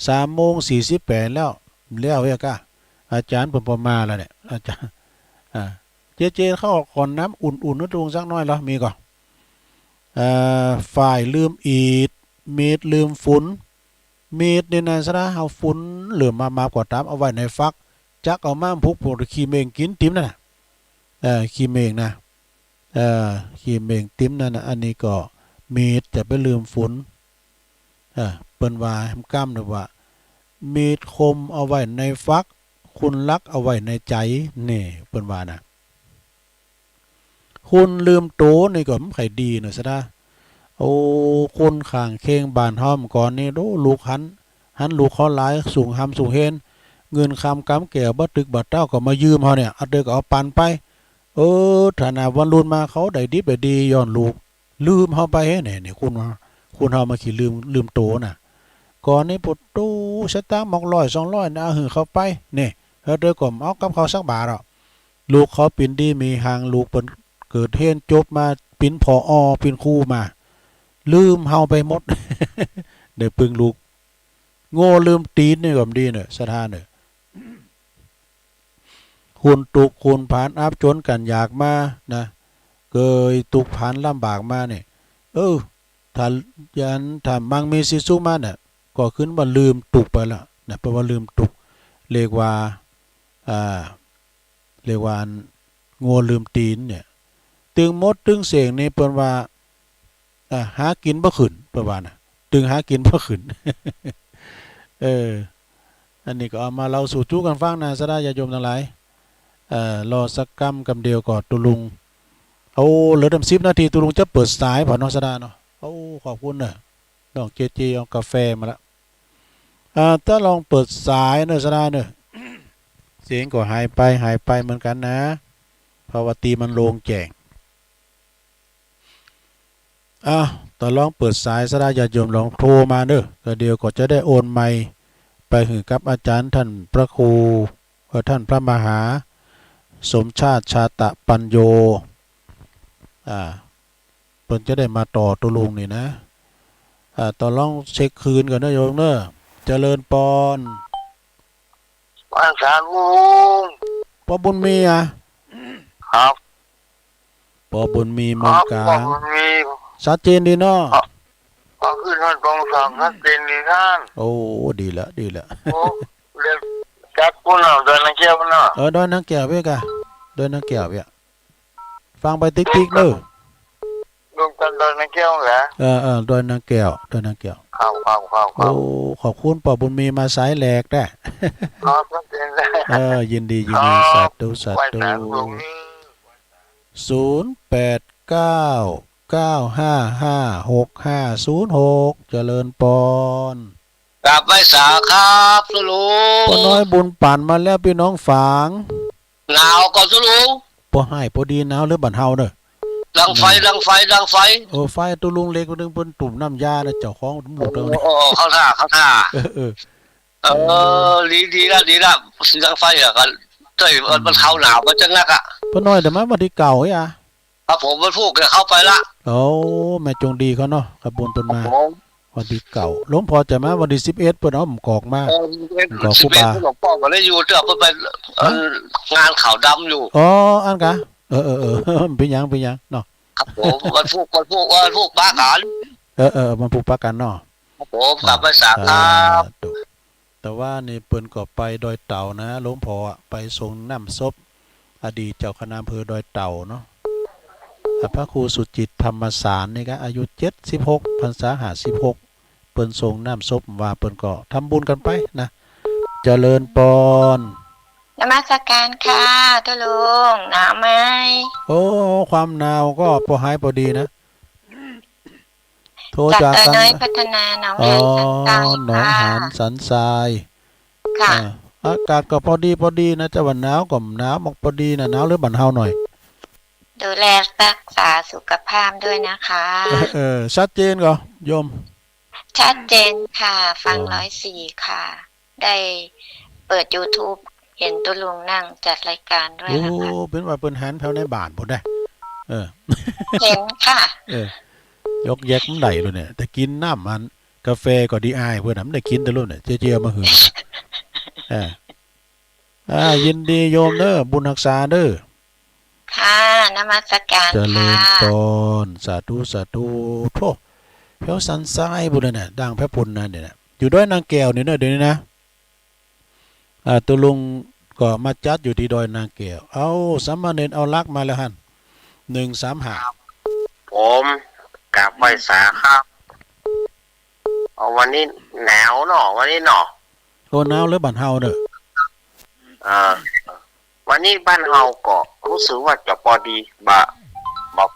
S3: 3:48แล้วเว้ยก้าอาจารย์เพิ่นบ่มาแล้วเนี่ยอาจารย์เจเข้าก่อนน้ำอุ่นๆนึกลงสักน้อยแล้วมีก่อนฝ่ายลืมอีดเมดลืมฝุ่นเมดเนี่ยนะซะนะเอาฝุ่นเหลือมากว่าตามเอาไว้ในฟักจักเอามาพุกพวกขี้เมงกินติ๋มนั่นน่ะขี้เมงนะขี้เมงติ๋มนั่นน่ะอันนี้ก็เมดจะไปลืมฝุ่นเปิ้นว่าก้ำหรือว่าเมดคมเอาไว้ในฟักคุณรักเอาไว้ในใจนี่เปิ้นว่านะคุณลืมโตนี่ก็ไม่ค่อยดีนะซะนะโอ้คนข้างเคียงบ้านเฮาก่อนนี่โดลูกหันลูกเขาหลายสูงหำสูงเฮนเงินคำกำแก้วบ่ตึกบ่เต้าก็มายืมเฮาเนี่ยเอาเด้อก็เอาปันไปถ้าน่ะวันรุ่นมาเขาได้ดิบได้ดีย้อนลูกลืมเฮาไปนี่คุณเฮามาขี้ลืมโตน่ะก่อนนี้ปุตตูสตางค์100 200นะเอาหือเขาไปนี่เอาเด้อก็เอากับเขาสักบาทอ่ะลูกเขาปิ่นดีมีหางลูกเปิ้นเกิดเฮนจบมาปิ่นผอปิ่นครูมาลืมเฮาไปหมด เดี๋ยวปึงลูกโง่ลืมตีนนี่ก็ดีเนี่ยสถานเนี่ยคุณตุกคุณผ่านอับจนกันอยากมานะเกยตุกผ่านลำบากมาเนี่ยถ้ามังมีสิสุมาเนี่ยก็ขึ้นว่าลืมตุกไปแล้วนะแปลว่าลืมตุกเรียกว่าโง่ลืมตีนเนี่ยตึงมดตึงเสียงนี่เปิ้นว่าหากินบ่ขึ้นประมาณน่ะตึงหากินบ่ขึ้น อันนี้ก็เอามาเราสู่จู้กันฟังนะสะได้ญาติโยมทั้งหลายรอสักกำเดียวก่อนตุลุงเอาเหลือ10 นาทีตุลุงจะเปิดสายผ่อนน้องสะดาเนาะขอบคุณเนอะน้องเจเอากาแฟมาละถ้าลองเปิดสายเนอะสะดาเนอะเสียงก็หายไปเหมือนกันนะเพราะว่าตีมันโลงแจ้งต่อลองเปิดสายสะได้ญาติโยมลองโทรมาเด้อก็เดียวก็จะได้โอนไมค์ไปถึงกับอาจารย์ท่านพระครูท่านพระมหาสมชาติชาตะปัญโยเพิ่นจะได้มาต่อตุลุงนี่นะต่อลองเช็คคืนก่อนนะโยมเนอะเจริญปอน
S4: วันสารวง
S3: ปอบุญมี
S4: ครับ
S3: ปอบุญมีเมืองกลางชัดเจนดีเนาะ
S4: ก็คือท่านตรงสามชัดเจนดีท่าน
S3: โอ้ดีละ
S4: โอ้เรียกจัดปุ่นเอาเดินนังแก้วปุ่นเอา
S3: เดินนังแก้วเว้ยกะเดินนังแก้วเว้ยฟังไปติ๊กๆเด้อ
S4: ดวงจันทร์เดินนังแก้วเหรอ
S3: เดินนังแก้ว
S4: ครับ
S3: โอ้ขอบคุณปอบุญมีมาสายแหลกได้
S4: ครับชัดเจนเลย
S3: ยินดีสาธุ089 09556506เจริญปอน
S4: กลับไปสาครับสุลุง
S3: ป้าน้อยบุญปั่นมาแล้วพี่น้องฝาง
S4: หนาวก็สุลุง
S3: ป้ให้พอดีหนาวหรือบั่นเฮาเด้อ
S4: ดังไฟ
S3: โอ้ไฟตุลุงเล็กนึงเปิ้นตุ่มน้ำยานะเจ้าของหมดแล้วนี่
S4: โอ้เข้าท่าดีละดังไฟอ่ะกันเต้ยมันเข้าหนาวมันจังนักอ่ะ
S3: ป้าน้อยแต่มาวันที่เก่าอ่ะ
S4: ครับผมมันพูดเข้าไปละ
S3: โอ้แม่จงดีเขาเนาะขบวนเปิ้นมาวันที่เก่าหลวงพ่อจะมาวันที่11เปิ้นเอาหมู่กอกมา
S4: กอกครูบาหลวงพ่อก็ได้อยู่เจ้าเพิ่นไปงานขาวดำอยู่
S3: อ๋ออันกะเป็นหยังเนาะ
S4: ครับผมวันพูกปากัน
S3: มันพูกปากันเนาะ
S4: ครับผมกลับไปสาครับ
S3: แต่ว่านี่เปิ้นก็ไปดอยเต่านะหลวงพ่อไปส่งน้ำศพอดีตเจ้าคณะอำเภอดอยเต่าเนาะพระครูสุจิตธรรมสารนี่ก็อายุ76พรรษา56เปิ้นส่งน้ำศพว่าเปิ้นก็ทำบุญกันไปนะเจริญปอน
S5: นมัสการค่ะทุลุงหนาวไหม
S3: โอ้ความหนาวก็พอหายพอดีนะ
S5: โทรจากน้อยพัฒนาหนองหาน
S3: สันทราย
S5: ค่ะ
S3: อากาศก็พอดีนะจะวันหนาวก็หนาวมากพอดีนะหนาวหรือบั่นเฮาหน่อย
S5: ดูแลรักษาสุขภาพด้วยนะคะ
S3: ชัดเจนก็โยม
S5: ชัดเจนค่ะฟัง104ค่ะได้เปิด YouTube เห็นตุลุงนั่งจัดรายการด้วยนะคะ
S3: โอ้เป็นว่าเปิ้นหันแถวในบ้านบ่ได้
S5: เห็นค่ะ
S3: ยกแยกมันได้เลยเนี่ยแต่กินน้ำมันกาแฟก็ดีอายเพิ่นน่ะมันได้กินแต่รุ่นเนี่ยเจียวมาหือยินดีโยมเด้อบุญรักษาเด้อ
S5: ค่ะนมัสการค่ะ
S3: เจริญพรสาธุโธ่แถวสันทรายบุญน่ะดังพระพุทธนั่นเนี่ยอยู่ด้วยนางแก้วนี่เด้อเดี๋ยวนี้นะตัวลุงก็มาจัดอยู่ที่ดอยนางแก้วเอาสามเณรเอาลักมาแล้วหั่น135
S4: ผมกลับไปสาครับเอาวันนี้หนาวเนาะวันนี้เนาะ
S3: โอ้หนาวหรือบ้านเฮาเด้อ
S4: วันนี้บ้านเฮาก็รู้สึกว่าจะพอดีบ่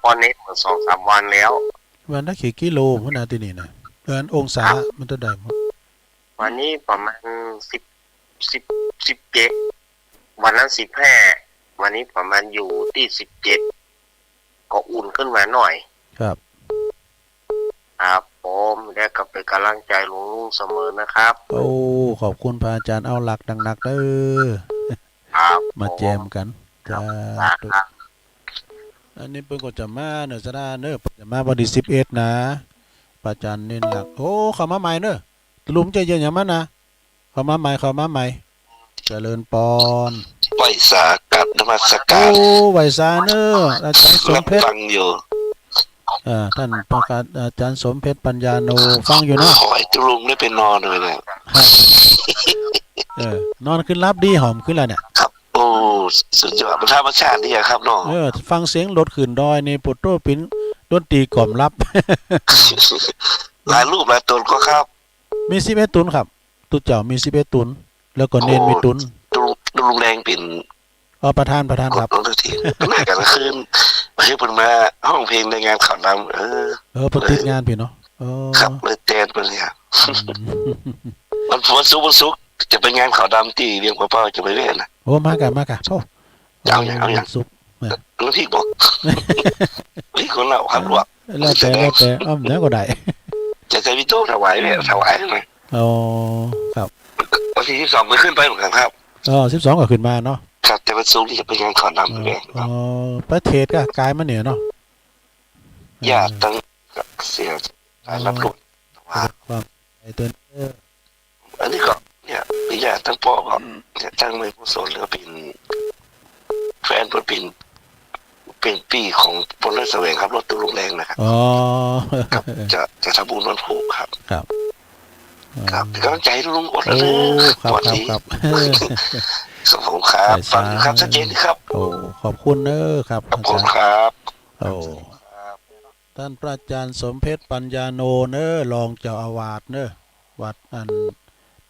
S4: พอเน็ตมา2-3 วันแล้ว
S3: วันละกี่กิโลพุ่นน่ะที่นี่น่ะองศามันเท่าใด
S4: วันนี้ประมาณ17วันนั้น15วันนี้ประมาณอยู่ที่17ก็อุ่นขึ้นมาหน่อย
S3: ครับ
S4: ผมและก็เป็นกำลังใจลุงเสมอนะครับ
S3: โอ้ขอบคุณพระอาจารย์เอาหลักดังนักเด้อมาแจมกันจ้าอันนี้เพิ่นก็จะมาเนอะซะนะเนอะจะมาวันที่11นะพระอาจารย์เน้นหลักโอ้เข้ามาใหม่เนอะลุงใจเย็นอย่างมันนะเข้ามาใหม่เจริญปอน
S4: ไหวสากับนมัสการ
S3: โอ้ไหวสาเนอะอาจารย์สมเพชร
S4: ฟังอยู่
S3: ท่านประกาศอาจารย์สมเพชรปัญญาโนฟังอยู่เนาะ
S4: ขอให้ลุงได้ไปนอนเลยนะ
S3: นอนขึ้นรับดีหอมขึ้นแล้วเนี่ย
S4: ครับโอ้สุดยอดธรรมชาติดีครับน้อง
S3: ฟังเสียงรถขึ้นดอยในปุตโตปินดนตรีกล่อมรับ
S4: หลายรูปหลายตนก็ครับ
S3: มี11ตุนครับตุเจ้ามี11ตุนแล้วก็เนนมีตุน
S4: ลุงแดงเป็น
S3: ประธานครับ
S4: น้องทุกทีแม่กันคืนมาให้เพิ่นมาห้องเพลงในงานข่าวนำ
S3: เปิดติดงานพี่เนาะ
S4: ครับเลยแตนไปเลยมันวันศุกร์จะไปงานข่าวดำที่เรียงกว่าเป้าจะไปเล่นนะ
S3: โอ้มากะโธ่
S4: เอาอย่าง
S3: ศุกร์
S4: แล้วพี่บอกพี่คนเราครับลวก
S3: แล้วแต่แล้วก็ได้
S4: จะใช้วิโต้ถวายเลย
S3: อ๋อครับ
S4: วันที่12ไปขึ้นไปเหมือนกันครับ
S3: 12ก็ขึ้นมาเนาะ
S4: ครับแต่วันศุกร์นี่จะไปงานข่าวดำเลย
S3: ประเทศก็กายมาเหนือเนาะ
S4: ญาติตั้งเสียรับรู้
S3: ความไอ้ตัว
S4: อันนี้ก็เนี่ยปีญาติตั้งพ่อก็ตั้งไม่ผู้สนหรือเป็นแฟนเป็นปีของพลเรือแสวงครับรถตู้ลงแรงนะครับครับจะทำบุญวันผูกครับครับเป็นกำลังใจลุงอดเลย
S3: ครับ
S4: สมองครับฟังครับชัดเจนครับ
S3: โอ้ขอบคุณเนอะครับ
S4: ขอบคุณครับ
S3: โอ้ท่านพระอาจารย์สมเพชรปัญญาโนเนอะรองเจ้าอาวาสเนอะวัดอัน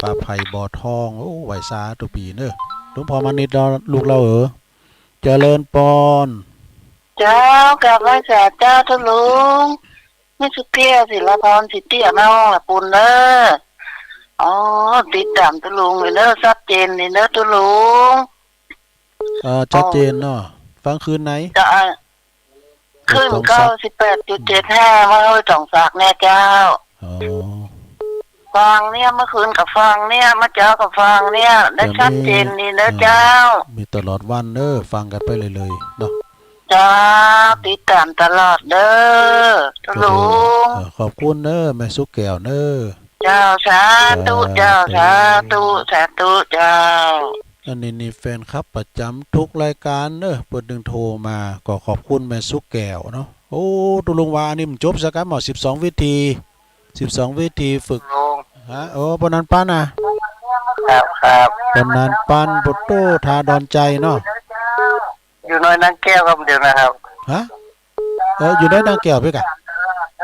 S3: ป่าไผ่บ่อทองโอ้ไหวสาตุปีเนอะหลวงพ่อมานิดลูกเราเจริญปอน
S6: เจ้ากับไหว้สาเจ้าทุลุงไม่สุเตี้ยศิลปรสิเตี้ยน้องละปุ่นเนออ๋อติดตามทุลุงเลยเนอะชัดเจนเลยเนอะทุลุง
S3: ชัดเจนเนาะฟังคืนไหน
S6: จะขึ้น98.75มาให้จ่องสากแน่เจ้า
S3: อ๋อ
S6: ฟังเนี่ยเมื่อคืนกับฟังเนี่ยเมื่อเจ้ากับฟังเนี่ยได้ชัดเจนนี่นะเจ้า
S3: มีตลอดวันเด้อฟังกันไปเลยเนาะ
S6: เจ้าติดตามตลอดเด้อทุลุง
S3: ขอบคุณเด้อแม่สุกแก้วเด้อ
S6: เจ้าสาธุเจ้าสาธุสาธุเจ้า
S3: อันนี้นี่แฟนครับประจำทุกรายการเด้อเปิดดึงโทรมาก็ขอบคุณแม่สุกแก้วเนาะโอ้ตุลุงวานี่มันจบสักกันหมด12วิธี12วิธีฝึกฮะโอ้ปนันปัน
S6: ครับ
S3: ปนันปันปุตโตทาดอนใจเนาะ
S6: อยู่น้อยนางแก้วครับเดี๋ยวนะครับ
S3: ฮะอยู่ได้นางแก้วพี่กะ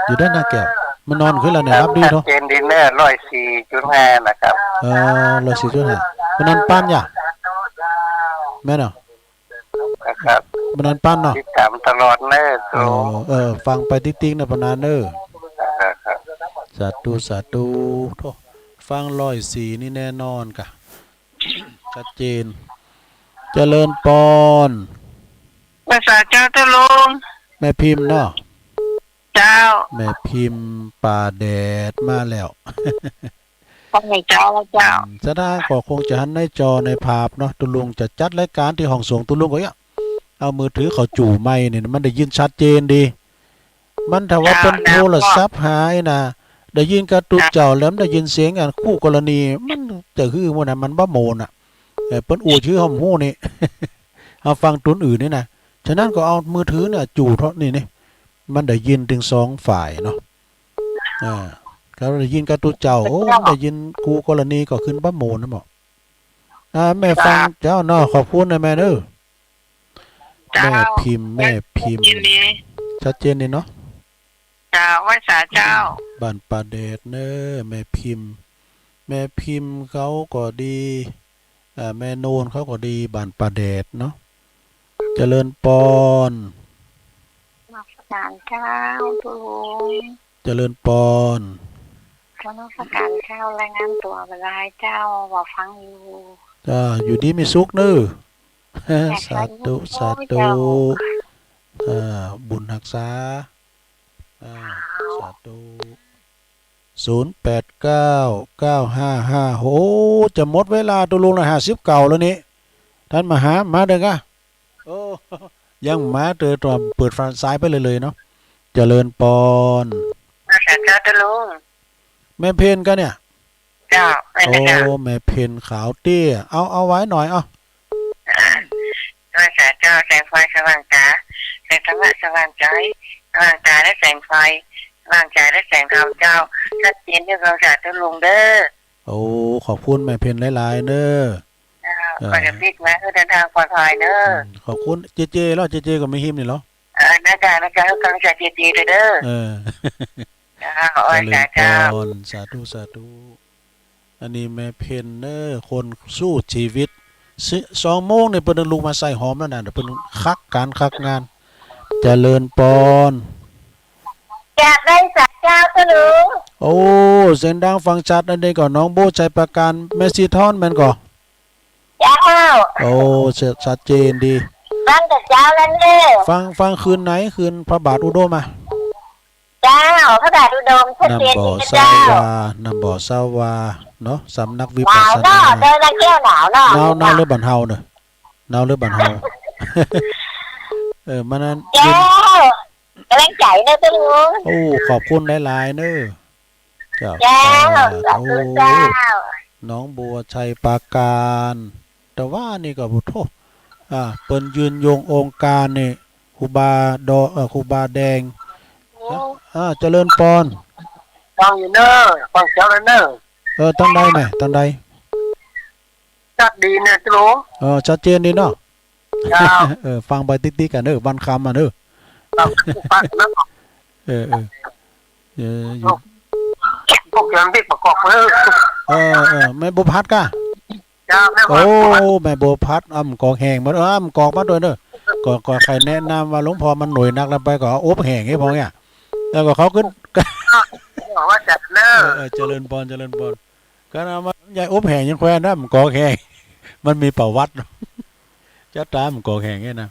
S3: อยู่ได้นางแก้วมันนอนขึ้นแล้วเนี่ยรับดีเนาะ
S6: เจนดินเนอร์104.5นะครับ
S3: 104.5ปนันปันอย่าแม่เนาะ
S6: นะครับ
S3: ปนันปันเนาะ
S6: ติดตามตลอดเนอร์ทุลุง
S3: ฟังไปติ๊กๆนะปนันเด้อ
S6: ครับ
S3: สาธุโธ่ฟัง104นี่แน่นอนกะชัดเจนเจริญปอน
S6: ภาษาเจ้าทุลุง
S3: แม่พิมพ์เนาะ
S6: เจ้า
S3: แม่พิมพ์ป่าแดดมาแล้ว
S6: ฟังให้เจ้าแล้วเจ้า
S3: จะได้ก็คงจะหันในจอในภาพเนาะตุลุงจะจัดรายการที่ห้องส่งตุลุงก็อย่าเอามือถือเขาจู่ไม้เนี่ยมันได้ยินชัดเจนดีมันถ้าว่าเป็นโทรศัพท์หายนะได้ยินกระตุกเจ้าแล้วได้ยินเสียงกันคู่กรณีมันจะคือมันน่ะมันบ่โมนอ่ะเปิ้นอู่ชื่อหอมฮู้นี่ เอาฟังตุนอื่นนี่นะฉะนั้นก็เอามือถือเนี่ยจู่เท่านี่มันได้ยินถึง2ฝ่ายเนาะเขาได้ยินกระตุกเจ้าโอ้ได้ยินคู่กรณีก็ขึ้นบ่โมนนะหมอแม่ฟังเจ้าเนาะขอบคุณนะแม่เด้อแม่พิมพ์ชัดเจนนี่เนาะ
S6: เจ้าไหว้สาเจ้า
S3: บ้านป่าเดชเนอแม่พิมพ์เขาก็ดีแม่โนนเขาก็ดีบ้านป่าเดชเนาะเจริญปอน
S5: นักการเจ้าทุลุง
S3: เจริญปอน
S5: ก็นักการเจ้ารายงานตัวเวลาให้เจ้าว่าฟังอยู่
S3: อยู่ดีมีสุขเนอ สาธุบุญรักษาสาธุ089955โหจะหมดเวลาตุลุงละ50เก่าแล้วนี่ท่านมาเด้อกะโอ้ยังมาเจอตอนเปิดฟันซ้ายไปเลยเนาะเจริญปอน
S6: ภาษาเจ้าทุลุง
S3: แม่เพนกันเนี่ย
S6: เจ้าไม่
S3: โอ้
S6: ได้เจ้า
S3: แม่เพนขาวเตี้ยเอาไว้หน่อย
S6: ภาษาเจ้าแสงไฟสว่างตาแสงธรรมะสว่างใจสว่างตาและแสงไฟสว่างใจและแสงธรรมเจ้าชัดเจนที่ภาษาทุลุงเด้อ
S3: โอ้ขอบคุณแม่เพนหลายๆเด้อ
S6: ไปกับพี่แม่เดินทางปลอดภัยเด้อ
S3: ขอบคุณเจแล้วเจก็ไม่หิมนี่เหรอ
S6: นะจ๊ะกำลังใจดีๆเด้อขอให้เจ้า
S3: สาธุอันนี้แม่เพนเนอร์คนสู้ชีวิต2 โมงเนี่ยเพิ่นลุกมาใส่หอมแล้วนะเดี๋ยวเพิ่นคักงานเจริญปอน
S5: อยากได้สาเจ้าทุลุง
S3: โอ้เสียงดังฟังชัดอันนี้ก่อนน้องโบชัยประการเมสซี่ทอนแม่นก่อ
S5: เจ้า
S3: โอ้ชัดเจนดี
S5: ฟังแต่เจ้าแล้วเด้อ
S3: ฟังคืนไหนคืนพระบาทอุดม
S5: เจ้าพระบาทอุดมชัดเจนดีเจ้
S3: านำบ่อสาวาเนาะสำนักวิ
S5: ห
S3: ปัส
S5: นาว
S3: สนา
S5: เนาะเดินแก้วหนาวเนาะ
S3: หนาวหรือบันเฮาเนอะหนาวหรือบันเฮา มันนั้น
S5: เจ้ากำลังใจเนอะทุลุง
S3: โอ้ขอบคุณหลายๆเนอะ
S5: เจ้าเจ้า
S3: น้องบัวชัยปราการแต่ว่านี่ก็พุทโธเปิ้นยืนยงองค์การนี่ครูบาครูบาแดงเจริญปอน
S6: ฟังอยู่เนอะฟังเจ้าเนอะ
S3: ตั้งใดไหมตั้งใด
S6: ชัดดีนะทุลุง
S3: ชัดเจนดีเนาะฟังไปติ๊กๆกันเนอะวันคำเนอะอยู่
S6: พวกยังพี่ประกอบ
S3: แม่บุพัดกะ
S6: จ้าแม่
S3: โอ้แม่บุพัดกอกแห้งมาอ้ำกอกมาด้วยเนอะ ก็ใครแนะนำว่าหลวงพ่อมันหน่วยนักแล้วไปก็เอาอบแห้งให้พอเนี่ยแล้วก็เขาขึ้น
S6: บอกว่าจะเลิก
S3: เจริญพรก็เอามาใหญ่อบแห้งยังแควนนะมันก่อแห้งมันมีประวัติ จะตามมันก่อแห้งเนี่ยนะ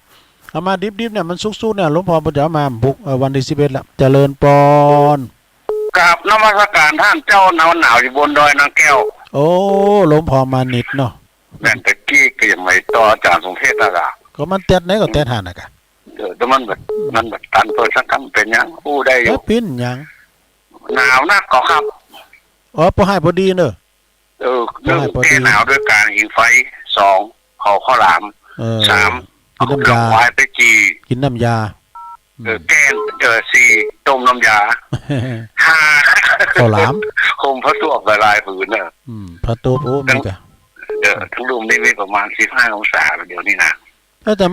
S3: เอามาดิบๆเนี่ยมันสุกๆเนี่ยหลวงพ่อจะเอามาบุกวันที่11ละเจริญพร
S7: กับนมัสการท่านเจ้าหนาวอยู่บนดอยนางแก้ว
S3: โอ้หลวงพ่อมานิดเนาะ
S7: แม่นตะกี้ก็ยังไม่ต่ออาจารย์สมเพชรนะกะ
S3: ก็มันเต็ดไหนก็เต็ดหันน่ะกะ
S7: แต่มันแบบตันเพิ่นสักคำเป็นหยังผู้ได้อยู่
S3: ปิ้นหยัง
S7: หนาวนักก็ครับ
S3: อ๋อพอให้พอดีเนอะ
S7: หนึ่งแก้หนาวด้วยการหิงไฟ2เขาข้าวหลาม 3
S3: กินน้ำยา
S7: ควายไปจี
S3: กินน้ำยา
S7: แกง4ต้มน้ำยา5
S3: ข้าวหลาม
S7: คมพระสวกหลายๆผืนน่ะ
S3: พระตูปโอ้มีกะ
S7: ทั้งรวมนี่มีประมาณ15 องศาเดี๋ยวนี้นะ
S3: แต่